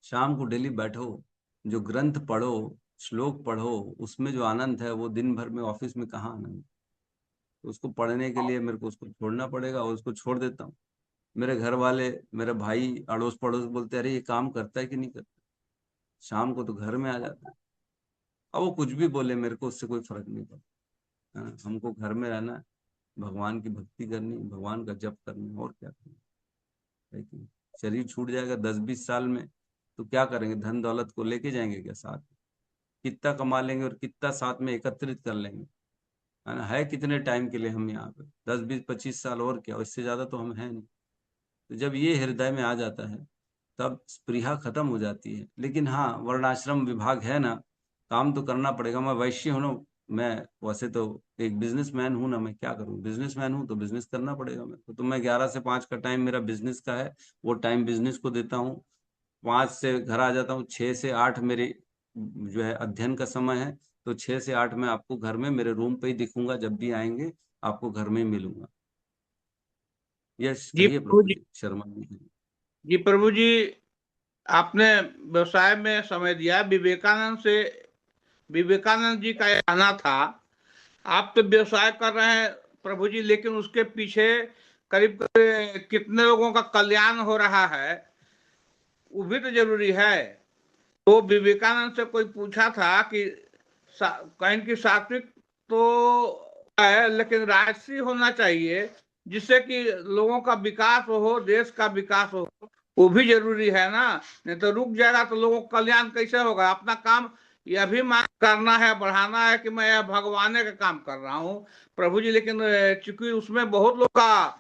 शाम को डेली बैठो, जो ग्रंथ पढ़ो, श्लोक पढ़ो, उसमें जो आनंद है वो दिन भर में ऑफिस में कहाँ आनंद है? तो उसको पढ़ने के लिए मेरे को उसको छोड़ना पड़ेगा, और उसको छोड़ देता हूँ। मेरे घर वाले, मेरे भाई, अड़ोस पड़ोस बोलते हैं, अरे ये काम करता है कि नहीं करता, शाम को तो घर में आ जाता है। अब वो कुछ भी बोले, मेरे को उससे कोई फर्क नहीं पड़ता। हाँ, हमको घर में रहना है, भगवान की भक्ति करनी, भगवान का जप करना, और क्या करना है कि नहीं? शरीर छूट जाएगा 10-20 साल में, तो क्या करेंगे? धन दौलत को लेके जाएंगे क्या साथ में? कितना कमा लेंगे और कितना साथ में एकत्रित कर लेंगे, है ना? है कितने टाइम के लिए हम यहाँ पे? 10-20-25 साल, और क्या, इससे ज्यादा तो हम हैं नहीं। तो जब ये हृदय में आ जाता है, तब स्पृहा खत्म हो जाती है। लेकिन हाँ, वर्णाश्रम विभाग है ना, काम तो करना पड़ेगा। मैं वैश्य हूँ ना, मैं वैसे तो एक बिजनेसमैन हूँ ना, मैं क्या करूँ, बिजनेसमैन हूँ तो बिजनेस करना पड़ेगा मेरे को। तो मैं 11 से 5 का टाइम मेरा बिजनेस का है, वो टाइम बिजनेस को देता हूँ। 5 से घर आ जाता हूँ, 6 से 8 मेरे जो है अध्ययन का समय है। तो 6 से 8 मैं आपको घर में मेरे रूम पे ही दिखूंगा, जब भी आएंगे आपको घर में ही मिलूंगा। यस, जी कहिए प्रभु प्रभु जी। जी, शर्मा जी। जी प्रभु जी, आपने व्यवसाय में समय दिया। विवेकानंद जी का यह कहना था, आप तो व्यवसाय कर रहे हैं प्रभु जी, लेकिन उसके पीछे करीब करीब कितने लोगों का कल्याण हो रहा है, वो भी तो जरूरी है। तो विवेकानंद से कोई पूछा था कि कहीं की सात्विक तो है, लेकिन राजसी होना चाहिए, जिससे कि लोगों का विकास हो, देश का विकास हो, वो भी जरूरी है ना। नहीं तो रुक जाएगा तो लोगों का कल्याण कैसे होगा? अपना काम यह भी मान करना है, बढ़ाना है कि मैं यह भगवान का काम कर रहा हूँ प्रभु जी, लेकिन चूंकि उसमें बहुत लोग का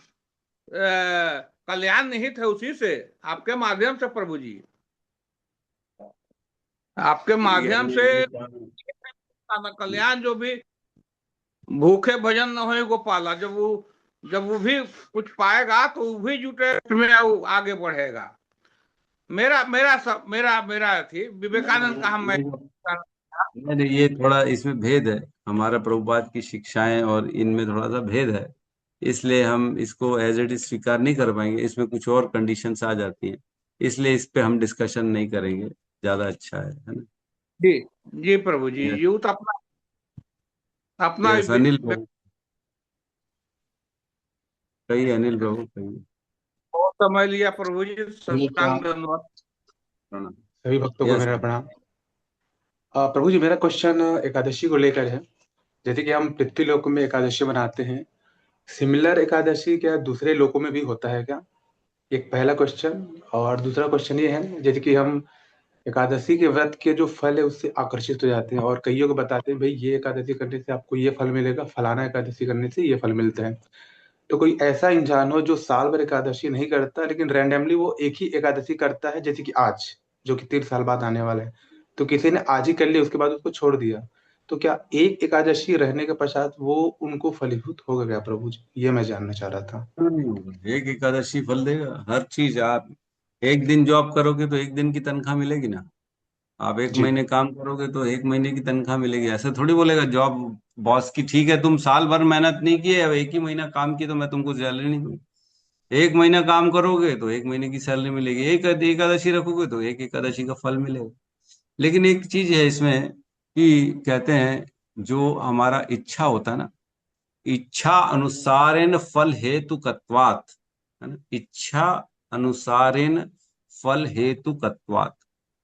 कल्याण निहित है उसी से, आपके माध्यम से प्रभु जी, आपके ये माध्यम से कल्याण। जो भी भूखे भजन न होए गोपाला, जब वो भी कुछ पाएगा तो वो भी जुटे में वो आगे बढ़ेगा। मेरा मेरा सब मेरा मेरा थी विवेकानंद का हम मैं नहीं नहीं, ये थोड़ा इसमें भेद है, हमारा प्रभुपाद की शिक्षाएं और इनमें थोड़ा सा भेद है, इसलिए हम इसको एज इट इज स्वीकार नहीं कर पाएंगे। इसमें कुछ और कंडीशंस आ जाती हैं, इसलिए इस पे हम डिस्कशन नहीं करेंगे, ज्यादा अच्छा है ना? जी। जी प्रभु जी, यस, यूथ अपना अपना यस, अनिल प्रभु, कहिए अनिल प्रभु, कहिए। बहुत समय लिया प्रभु जी, साष्टांग धन्यवाद। प्रणाम। सभी भक्तों को यस मेरा प्रणाम। प्रभु जी, मेरा क्वेश्चन एकादशी को लेकर है। जैसे कि हम पृथ्वीलोक में एकादशी मनाते हैं, सिमिलर एकादशी क्या दूसरे लोकों में भी होता है क्या? एक पहला क्वेश्चन। और दूसरा क्वेश्चन ये है, जैसे कि हम एकादशी के व्रत के जो फल है उससे आकर्षित हो जाते हैं और कईयों को बताते हैं भाई ये एकादशी करने से आपको ये फल मिलेगा, फलाना एकादशी करने से ये फल मिलता है। तो कोई ऐसा इंसान हो जो साल भर एकादशी नहीं करता लेकिन रैंडमली वो एक ही एकादशी करता है, जैसे कि आज जो कि 3 साल बाद आने वाला है, तो किसी ने आज ही कर लिया उसके बाद उसको छोड़ दिया, तो क्या एक एकादशी रहने के पश्चात वो उनको फलीभूत होगा क्या प्रभु जी? ये मैं जानना चाह रहा था। एक एकादशी फल देगा हर चीज। आप एक दिन जॉब करोगे तो एक दिन की तनख्वाह मिलेगी ना। आप एक जी महीने काम करोगे तो एक महीने की तनख्वाह मिलेगी। ऐसे थोड़ी बोलेगा जॉब बॉस की, ठीक है तुम साल भर मेहनत नहीं किए, अब एक ही महीना काम किए तो मैं तुमको सैलरी नहीं दूंगा। एक महीना काम करोगे तो एक महीने की सैलरी मिलेगी, एक एकादशी रखोगे तो एक एकादशी का फल मिलेगा। लेकिन एक चीज है इसमें कि कहते हैं जो हमारा इच्छा होता है ना, इच्छा अनुसारेण फल हेतुकत्वात्, है ना, इच्छा अनुसारेण फल हेतुकत्वात्।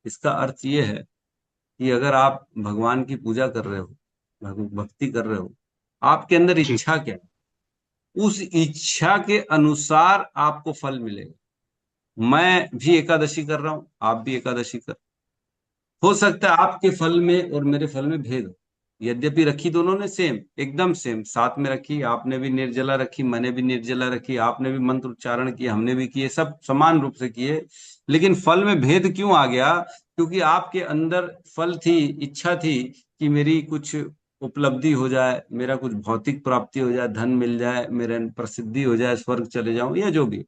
इसका अर्थ ये है कि अगर आप भगवान की पूजा कर रहे हो, भक्ति कर रहे हो, आपके अंदर जी इच्छा क्या है, उस इच्छा के अनुसार आपको फल मिलेगा। मैं भी एकादशी कर रहा हूं, आप भी एकादशी कर, हो सकता है आपके फल में और मेरे फल में भेद हो। यद्यपि रखी दोनों ने सेम, एकदम सेम साथ में रखी, आपने भी निर्जला रखी, मैंने भी निर्जला रखी, आपने भी मंत्र उच्चारण किए, हमने भी किए, सब समान रूप से किए, लेकिन फल में भेद क्यों आ गया? क्योंकि आपके अंदर फल थी, इच्छा थी कि मेरी कुछ उपलब्धि हो जाए, मेरा कुछ भौतिक प्राप्ति हो जाए, धन मिल जाए, मेरे प्रसिद्धि हो जाए, स्वर्ग चले जाऊं या जो भी।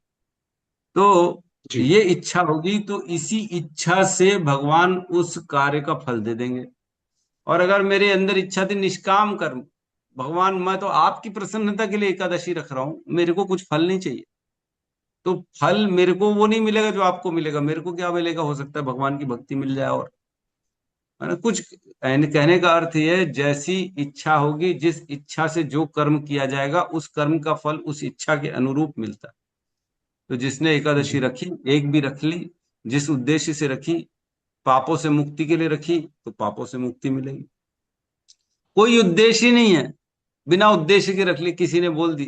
तो जी ये इच्छा होगी तो इसी इच्छा से भगवान उस कार्य का फल दे देंगे। और अगर मेरे अंदर इच्छा थी निष्काम कर्म, भगवान मैं तो आपकी प्रसन्नता के लिए एकादशी रख रहा हूं, मेरे को कुछ फल नहीं चाहिए, तो फल मेरे को वो नहीं मिलेगा जो आपको मिलेगा। मेरे को क्या मिलेगा? हो सकता है भगवान की भक्ति मिल जाए, और है ना कुछ। कहने का अर्थ ये है, जैसी इच्छा होगी, जिस इच्छा से जो कर्म किया जाएगा उस कर्म का फल उस इच्छा के अनुरूप मिलता है। तो जिसने एकादशी जी रखी, एक भी रख ली, जिस उद्देश्य से रखी, पापों से मुक्ति के लिए रखी, तो पापों से मुक्ति मिलेगी। कोई उद्देश्य ही नहीं है, बिना उद्देश्य के रख ली, किसी ने बोल दी,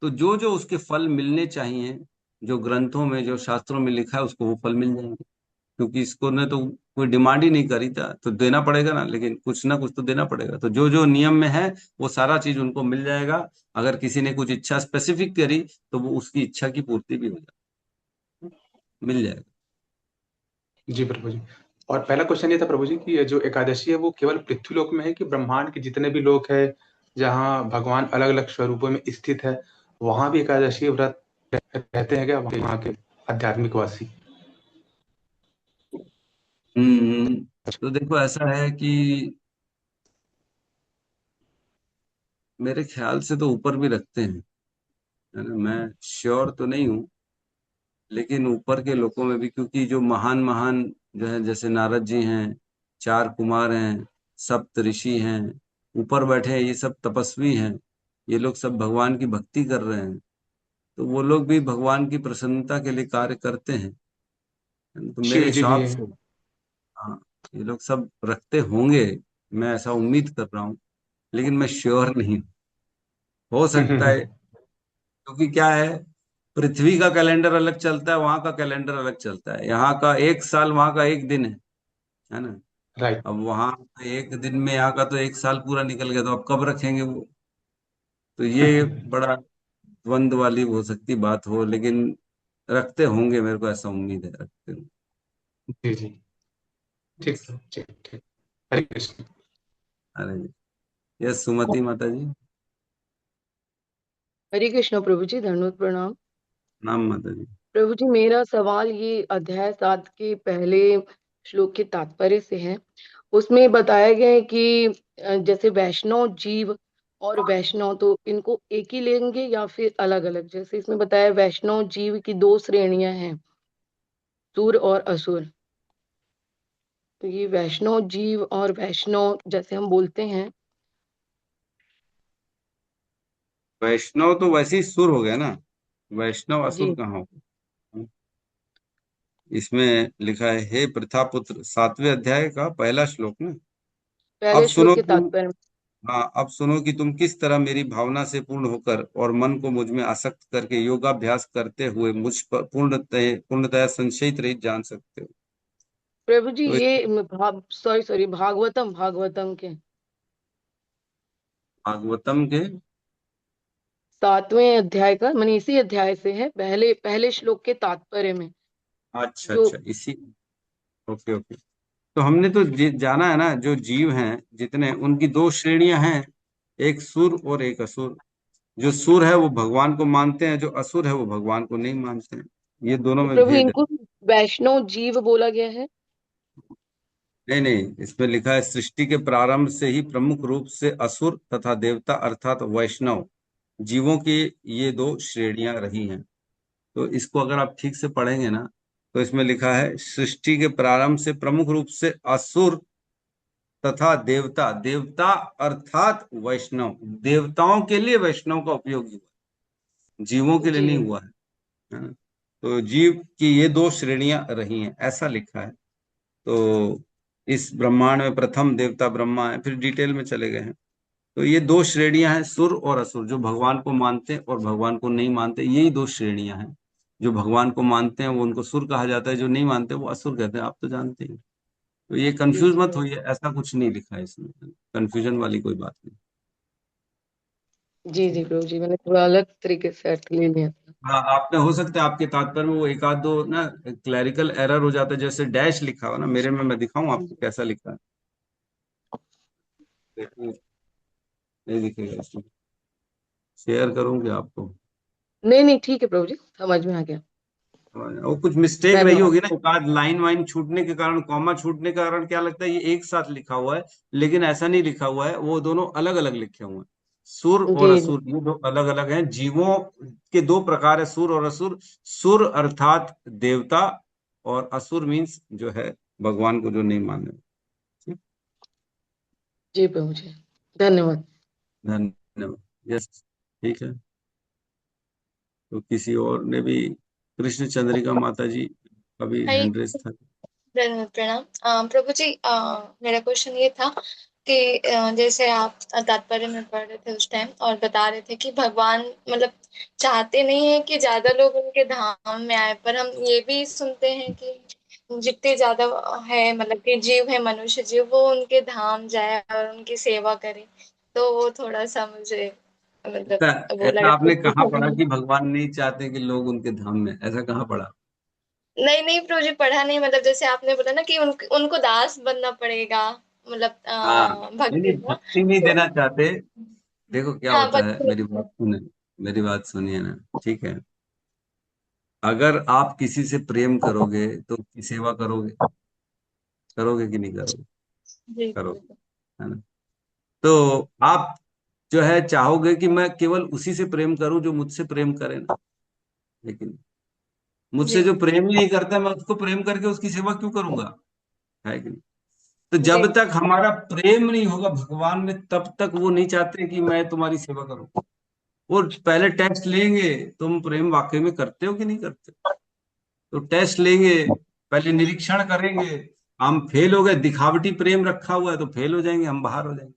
तो जो जो उसके फल मिलने चाहिए, जो ग्रंथों में जो शास्त्रों में लिखा है उसको वो फल मिल जाएंगे। क्योंकि इसको ने तो कोई डिमांड ही नहीं करी था, तो देना पड़ेगा ना, लेकिन कुछ ना कुछ तो देना पड़ेगा। तो जो जो नियम में है वो सारा चीज उनको मिल जाएगा। अगर किसी ने कुछ इच्छा स्पेसिफिक करी तो वो उसकी इच्छा की पूर्ति भी हो जाए, मिल जाएगा। जी प्रभु जी। और पहला क्वेश्चन ये था प्रभु जी कि ये जो एकादशी है वो केवल पृथ्वीलोक में है कि ब्रह्मांड के जितने भी लोक है जहाँ भगवान अलग अलग स्वरूपों में स्थित है वहां भी एकादशी व्रत रहते हैं क्या वहां के आध्यात्मिक वासी? तो देखो ऐसा है कि मेरे ख्याल से तो ऊपर भी रखते हैं, है ना, मैं श्योर तो नहीं हूँ, लेकिन ऊपर के लोगों में भी, क्योंकि जो महान महान जो है, जैसे नारद जी हैं, 4 कुमार हैं, सप्त ऋषि हैं, ऊपर बैठे हैं, ये सब तपस्वी हैं, ये लोग सब भगवान की भक्ति कर रहे हैं, तो वो लोग भी भगवान की प्रसन्नता के लिए कार्य करते हैं, है ना? तो मेरे शिव जी भी हिसाब है। से हाँ, ये लोग सब रखते होंगे, मैं ऐसा उम्मीद कर रहा हूँ, लेकिन मैं श्योर नहीं हूँ। हो सकता है, क्योंकि क्या है, पृथ्वी का कैलेंडर अलग चलता है, वहां का कैलेंडर अलग चलता है, यहाँ का एक साल, वहां का एक दिन है ना। राइट। अब वहां एक दिन में यहाँ का तो एक साल पूरा निकल गया, तो अब कब रखेंगे वो? तो ये बड़ा द्वंद्व वाली हो सकती बात हो, लेकिन रखते होंगे, मेरे को ऐसा उम्मीद है, रखते होंगे। जी जी। ठीक सर, ठीक ठीक। हरे कृष्ण। अरे यस, सुमति माता जी। हरे कृष्ण प्रभु जी, धन्यवाद प्रणाम। नाम माता जी। प्रभु जी, मेरा सवाल ये अध्याय 7 के पहले श्लोक के तात्पर्य से है। उसमें बताया गया है कि जैसे वैष्णव जीव और वैष्णव, तो इनको एक ही लेंगे या फिर अलग अलग? जैसे इसमें बताया वैष्णव जीव की 2 श्रेणियां हैं, सुर और असुर। तो ये वैष्णव जीव और वैष्णव जैसे हम बोलते हैं। वैष्णव तो वैसे ही सुर हो गया ना, वैष्णव असुर जी, कहाँ हो? इसमें लिखा है, हे प्रथापुत्र, 7वें अध्याय का पहला श्लोक ना। अब पहले श्लोक सुनो के तुम, तात्पर्य। हाँ अब सुनो कि तुम किस तरह मेरी भावना से पूर्ण होकर और मन को मुझ में आसक्त करके योगाभ्यास करते हुए मुझ पर पूर्णतया संशयित रहित जान सकते हो। प्रभु जी तो ये सॉरी भागवतम भागवतम के भागवतम के 7वें अध्याय का, माने इसी अध्याय से है, पहले पहले श्लोक के तात्पर्य में अच्छा जो। अच्छा, इसी। Okay okay. तो हमने तो जाना है ना, जो जीव हैं जितने, उनकी दो श्रेणियां हैं, एक सुर और एक असुर। जो सुर है वो भगवान को मानते हैं, जो असुर है वो भगवान को नहीं मानते हैं। ये दोनों तो में प्रभु भेद है। इनको वैष्णव जीव बोला गया है। नहीं नहीं, इसमें लिखा है सृष्टि के प्रारंभ से ही प्रमुख रूप से असुर तथा देवता अर्थात वैष्णव जीवों की ये दो श्रेणियां रही हैं। तो इसको अगर आप ठीक से पढ़ेंगे ना, तो इसमें लिखा है सृष्टि के प्रारंभ से प्रमुख रूप से असुर तथा देवता, देवता अर्थात वैष्णव, देवताओं के लिए वैष्णव का उपयोग हुआ, जीवों के लिए जी नहीं हुआ है ना? तो जीव की ये दो श्रेणियां रही हैं, ऐसा लिखा है। तो इस ब्रह्मांड में प्रथम देवता ब्रह्मा है, फिर डिटेल में चले गए हैं। तो ये दो श्रेणियां हैं, सुर और असुर, जो भगवान को मानते हैं और भगवान को नहीं मानते, यही दो श्रेणियां हैं। जो भगवान को मानते हैं वो उनको सुर कहा जाता है, जो नहीं मानते वो असुर कहते हैं, आप तो जानते हैं। तो ये जी कंफ्यूज जी मत होइए, ऐसा कुछ नहीं लिखा है इसमें, कंफ्यूजन वाली कोई बात नहीं। जी जी प्रभु जी, मैंने थोड़ा अलग तरीके से अर्थ ले लिया था। हाँ, आपने हो सकता है आपके तात्पर्य में वो एक आध दो ना क्लैरिकल एरर हो जाता है, जैसे डैश लिखा हुआ ना, मेरे में मैं दिखाऊं आपको कैसा लिखा है। देखिए, नहीं दिखेगा इसमें, शेयर करूंगी आपको। नहीं नहीं ठीक है प्रभु जी, समझ में आ गया। वो कुछ मिस्टेक रही धन्यवाद। होगी ना, एक आध लाइन वाइन छूटने के कारण, कॉमा छूटने के कारण क्या लगता है ये एक साथ लिखा हुआ है, लेकिन ऐसा नहीं लिखा हुआ है, वो दोनों अलग अलग लिखे हुए हैं। सुर और जी जी असुर ये दो अलग अलग हैं। जीवों के दो प्रकार है, सुर और असुर। सुर अर्थात देवता, और असुर मीन्स जो है भगवान को जो नहीं माने। ठीक? जी प्रभु जी, धन्यवाद। धन्यवाद। यस, ठीक है। तो किसी और ने भी, कृष्ण चंद्रिका माता जी का भी हाय, हैंड रेस था। प्रणाम। प्रभु जी, मेरा क्वेश्चन ये था कि जैसे आप तात्पर्य में पढ़ रहे थे उस टाइम और बता रहे थे कि भगवान मतलब चाहते नहीं है कि ज्यादा लोग उनके धाम में आए, पर हम ये भी सुनते हैं कि जितने ज्यादा है मतलब कि जीव है, मनुष्य जीव, वो उनके धाम जाए और उनकी सेवा करे। तो वो थोड़ा सा मुझे मतलब ऐसा वो ऐसा लगा आपने कहाँ पढ़ा कि कि भगवान नहीं चाहते कि लोग उनके धाम में, ऐसा कहाँ पढ़ा? नहीं नहीं प्रभु जी, पढ़ा नहीं, मतलब जैसे आपने बोला ना कि उनको दास बनना पड़ेगा, मतलब हाँ, नहीं भक्ति नहीं, का। भक्ति नहीं तो देना चाहते। देखो क्या हाँ होता है, भक्ति। मेरी बात सुने, मेरी बात सुनिए ना, ठीक है। अगर आप किसी से प्रेम करोगे तो उसकी सेवा करोगे, करोगे कि नहीं करोगे? जी करोगे, है ना? तो आप जो है चाहोगे कि मैं केवल उसी से प्रेम करूं जो मुझसे प्रेम करे ना, लेकिन मुझसे जी जो प्रेम ही नहीं करता, मैं उसको प्रेम करके उसकी सेवा क्यों करूंगा? है कि नहीं? तो जी जब तक हमारा प्रेम नहीं होगा भगवान में, तब तक वो नहीं चाहते कि मैं तुम्हारी सेवा करूं। वो पहले टेस्ट लेंगे, तुम प्रेम वाकई में करते हो कि नहीं करते। तो टेस्ट लेंगे, पहले निरीक्षण करेंगे। हम फेल हो गए, दिखावटी प्रेम रखा हुआ है, तो फेल हो जाएंगे, हम बाहर हो जाएंगे।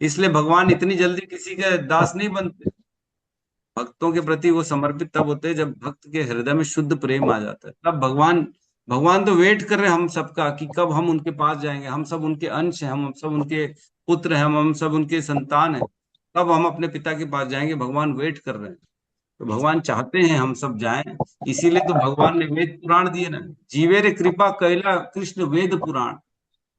इसलिए भगवान इतनी जल्दी किसी के दास नहीं बनते। भक्तों के प्रति वो समर्पित तब होते हैं जब भक्त के हृदय में शुद्ध प्रेम आ जाता है, तब भगवान, भगवान तो वेट कर रहे हैं हम सबका कि कब हम उनके पास जाएंगे। हम सब उनके अंश हैं, हम सब उनके पुत्र हैं, हम सब उनके संतान हैं। कब हम अपने पिता के पास जाएंगे, भगवान वेट कर रहे हैं। तो भगवान चाहते हैं हम सब जाएं। इसीलिए तो भगवान ने वेद पुराण दिए ना, जीवे रे कृपा कैला कृष्ण वेद पुराण।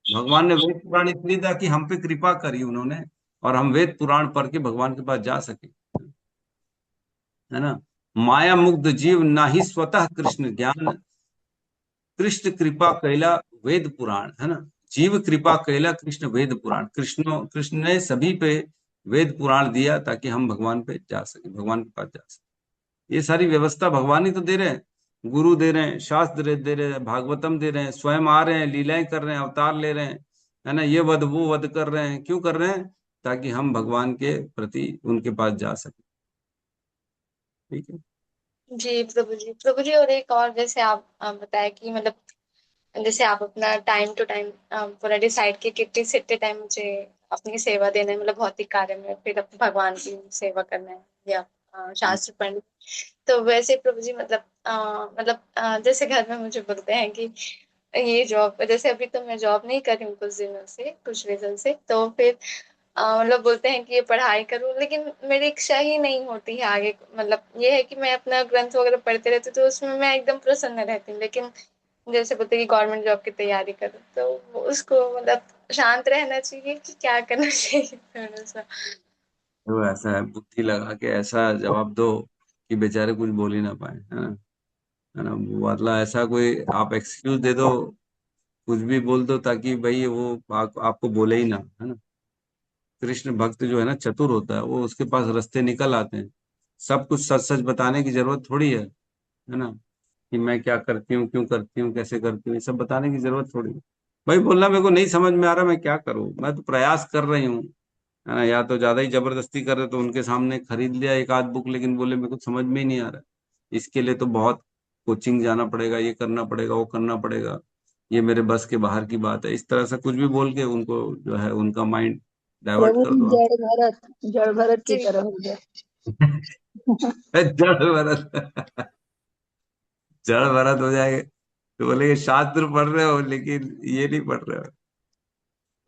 भगवान ने वेद पुराण इसलिए था कि हम पे कृपा करी उन्होंने, और हम वेद पुराण पढ़ के भगवान के पास जा सके, है ना? माया मुग्ध जीव ना ही स्वतः कृष्ण ज्ञान, कृष्ण कृपा कैला वेद पुराण, है ना? जीव कृपा कैला कृष्ण वेद पुराण। कृष्ण ने सभी पे वेद पुराण दिया ताकि हम भगवान पे जा सके, भगवान के पास जा सके। ये सारी व्यवस्था भगवान ही तो दे रहे हैं। गुरु दे रहे हैं, शास्त्र दे रहे हैं, भागवतम दे रहे हैं, स्वयं आ रहे हैं, लीलाएं कर रहे हैं, अवतार ले रहे हैं, है ना? ये वध वो वध कर रहे हैं, क्यों कर रहे हैं? ताकि हम भगवान के प्रति उनके पास जा सके। ठीक है। जी प्रभु जी, प्रभु जी, और एक और जैसे आप बताया कि मतलब जैसे आप अपना टाइम टू टाइम पूरा डिसाइड किए कितने से कितने टाइम मुझे अपनी सेवा देना है, मतलब भौतिक कार्य में, फिर अपने भगवान की सेवा करना है या शास्त्र पढ़ना। तो वैसे प्रभु जी मतलब जैसे घर में मुझे बोलते हैं कि ये जॉब, जैसे अभी तो मैं जॉब नहीं कर रही हूँ कुछ दिनों से, कुछ रीजन से, तो फिर मतलब बोलते हैं कि ये पढ़ाई करूँ, लेकिन मेरी इच्छा ही नहीं होती है आगे। मतलब ये है कि मैं अपना ग्रंथ वगैरह पढ़ते रहती हूँ, तो उसमें मैं एकदम प्रसन्न रहती हूँ, लेकिन जैसे बोलते हैं कि गवर्नमेंट जॉब की तैयारी करो, तो उसको मतलब शांत रहना चाहिए कि क्या करना चाहिए थोड़ा सा। तो ऐसा है, बुद्धि लगा के ऐसा जवाब दो कि बेचारे कुछ बोल ही ना पाए, है ना। मतलब ऐसा कोई आप एक्सक्यूज दे दो, कुछ भी बोल दो ताकि भाई वो आपको बोले ही ना, है ना। कृष्ण भक्त जो है ना, चतुर होता है वो, उसके पास रास्ते निकल आते हैं। सब कुछ सच सच बताने की जरूरत थोड़ी है ना। कि मैं क्या करती हूँ, क्यों करती हूँ, कैसे करती हूँ, ये सब बताने की जरूरत थोड़ी है। भाई बोलना मेरे को नहीं समझ में आ रहा, मैं क्या करूँ, मैं तो प्रयास कर रही हूँ, है ना। या तो ज्यादा ही जबरदस्ती कर रहे तो उनके सामने खरीद लिया एक आध बुक, लेकिन बोले मेरे को समझ में ही नहीं आ रहा। इसके लिए तो बहुत कोचिंग जाना पड़ेगा, ये करना पड़ेगा, वो करना पड़ेगा, ये मेरे बस के बाहर की बात है। इस तरह से कुछ भी बोल के उनको जो है उनका माइंड डाइवर्ट प्रभु कर जी, दो आप। जड़ भरत की जी तरह हो गया। जड़ भरत, जड़ भरत हो जाएगा तो बोलेंगे शास्त्र पढ़ रहे हो लेकिन ये नहीं पढ़ रहे हो।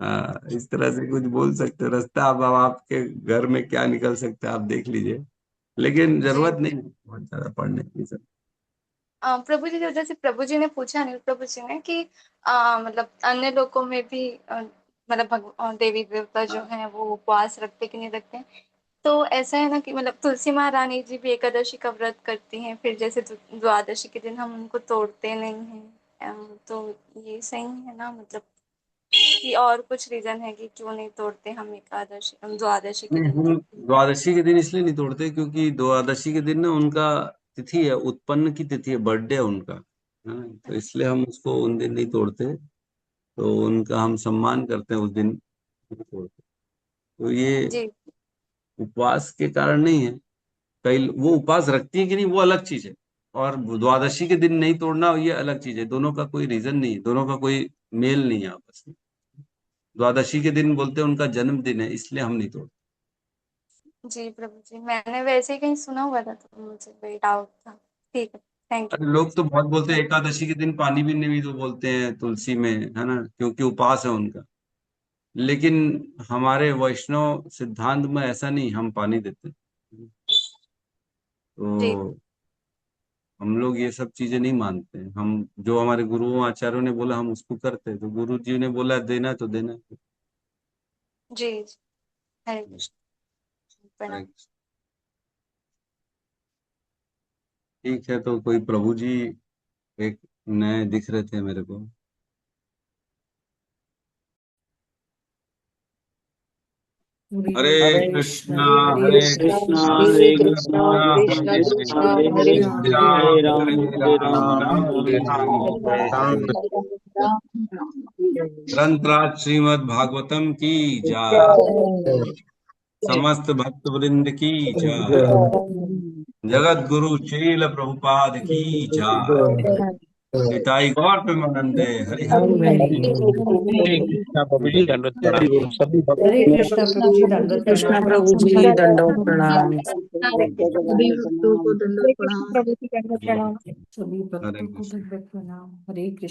हाँ, इस तरह से कुछ बोल सकते हो। रास्ता अब आपके घर में क्या निकल सकता है आप देख लीजिए, लेकिन जी। जरूरत नहीं है बहुत ज्यादा पढ़ने की सब। प्रभु जी, जैसे प्रभु जी ने पूछा, अनिल प्रभु जी ने कि मतलब अन्य लोगों में भी मतलब देवी देवता जो है वो उपवास रखते कि नहीं रखते हैं। तो ऐसा है ना कि मतलब तुलसी महारानी जी भी एकादशी का व्रत करती हैं, फिर जैसे द्वादशी के दिन हम उनको तोड़ते नहीं हैं। तो ये सही है ना, मतलब कि और कुछ रीजन है कि क्यों नहीं तोड़ते हम एकादशी, हम द्वादशी के नहीं, दिन हम तोड़ते हैं? द्वादशी के दिन इसलिए नहीं तोड़ते क्योंकि द्वादशी के दिन ना उनका तिथि है, उत्पन्न की तिथि है, बर्थडे है उनका। हाँ, तो इसलिए हम उसको उन दिन नहीं तोड़ते। तो उनका हम सम्मान करते हैं उस दिन नहीं तोड़ते। तो ये जी उपवास के कारण नहीं है। कई वो उपवास रखती है कि नहीं वो अलग चीज है, और द्वादशी के दिन नहीं तोड़ना ये अलग चीज है। दोनों का कोई रीजन नहीं है, दोनों का कोई मेल नहीं है आपस में। द्वादशी के दिन बोलते हैं उनका जन्मदिन है, इसलिए हम नहीं तोड़ते। जी प्रभु जी, मैंने वैसे ही कहीं सुना हुआ था, तो मुझे वही डाउट था। ठीक है, थैंक अरे लोग तो बहुत बोलते हैं एकादशी के दिन पानी भी नहीं, भी तो बोलते हैं तुलसी में, है ना, क्योंकि उपवास है उनका। लेकिन हमारे वैष्णव सिद्धांत में ऐसा नहीं, हम पानी देते हैं। जी। तो हम लोग ये सब चीजें नहीं मानते हैं। हम जो हमारे गुरुओं आचार्यों ने बोला हम उसको करते हैं। तो गुरु जी ने बोला देना है तो देना है। जी जी। हरे कृष्ण, प्रणाम। ठीक है, तो कोई प्रभु जी एक नए दिख रहे थे मेरे को। हरे हरे हरे कृष्णा, कृष्णा हरे हरे कृष्ण कृष्णा, कृष्णा, कृष्ण हरे कृष्णा कृष्णा, कृष्णा हरे कृष्णा, हरे, हरे हरे हरे हरे। हरे राम, हरे हरे राम, राम राम राम राम, हरे हरे। हरे ग्रंथराज श्रीमद् भागवतम की जय। जय। समस्त भक्त वृंद की जय। जगत गुरु श्रील प्रभुपाद की जय। निताई गौर प्रेमानंदे, हरि हरि हरि बोल। हरि हरे कृष्णा प्रभु जी, दंडवत प्रणाम सभी हरे भक्तों कृष्णा प्रभु जी दंडवत कृष्णा प्रणाम। प्रभु जी दंडवत प्रणाम। सभी भक्तों को दंडवत प्रणाम। सभी हरे भक्तों को कृष्ण। दंडवत प्रणाम। हरे कृष्ण।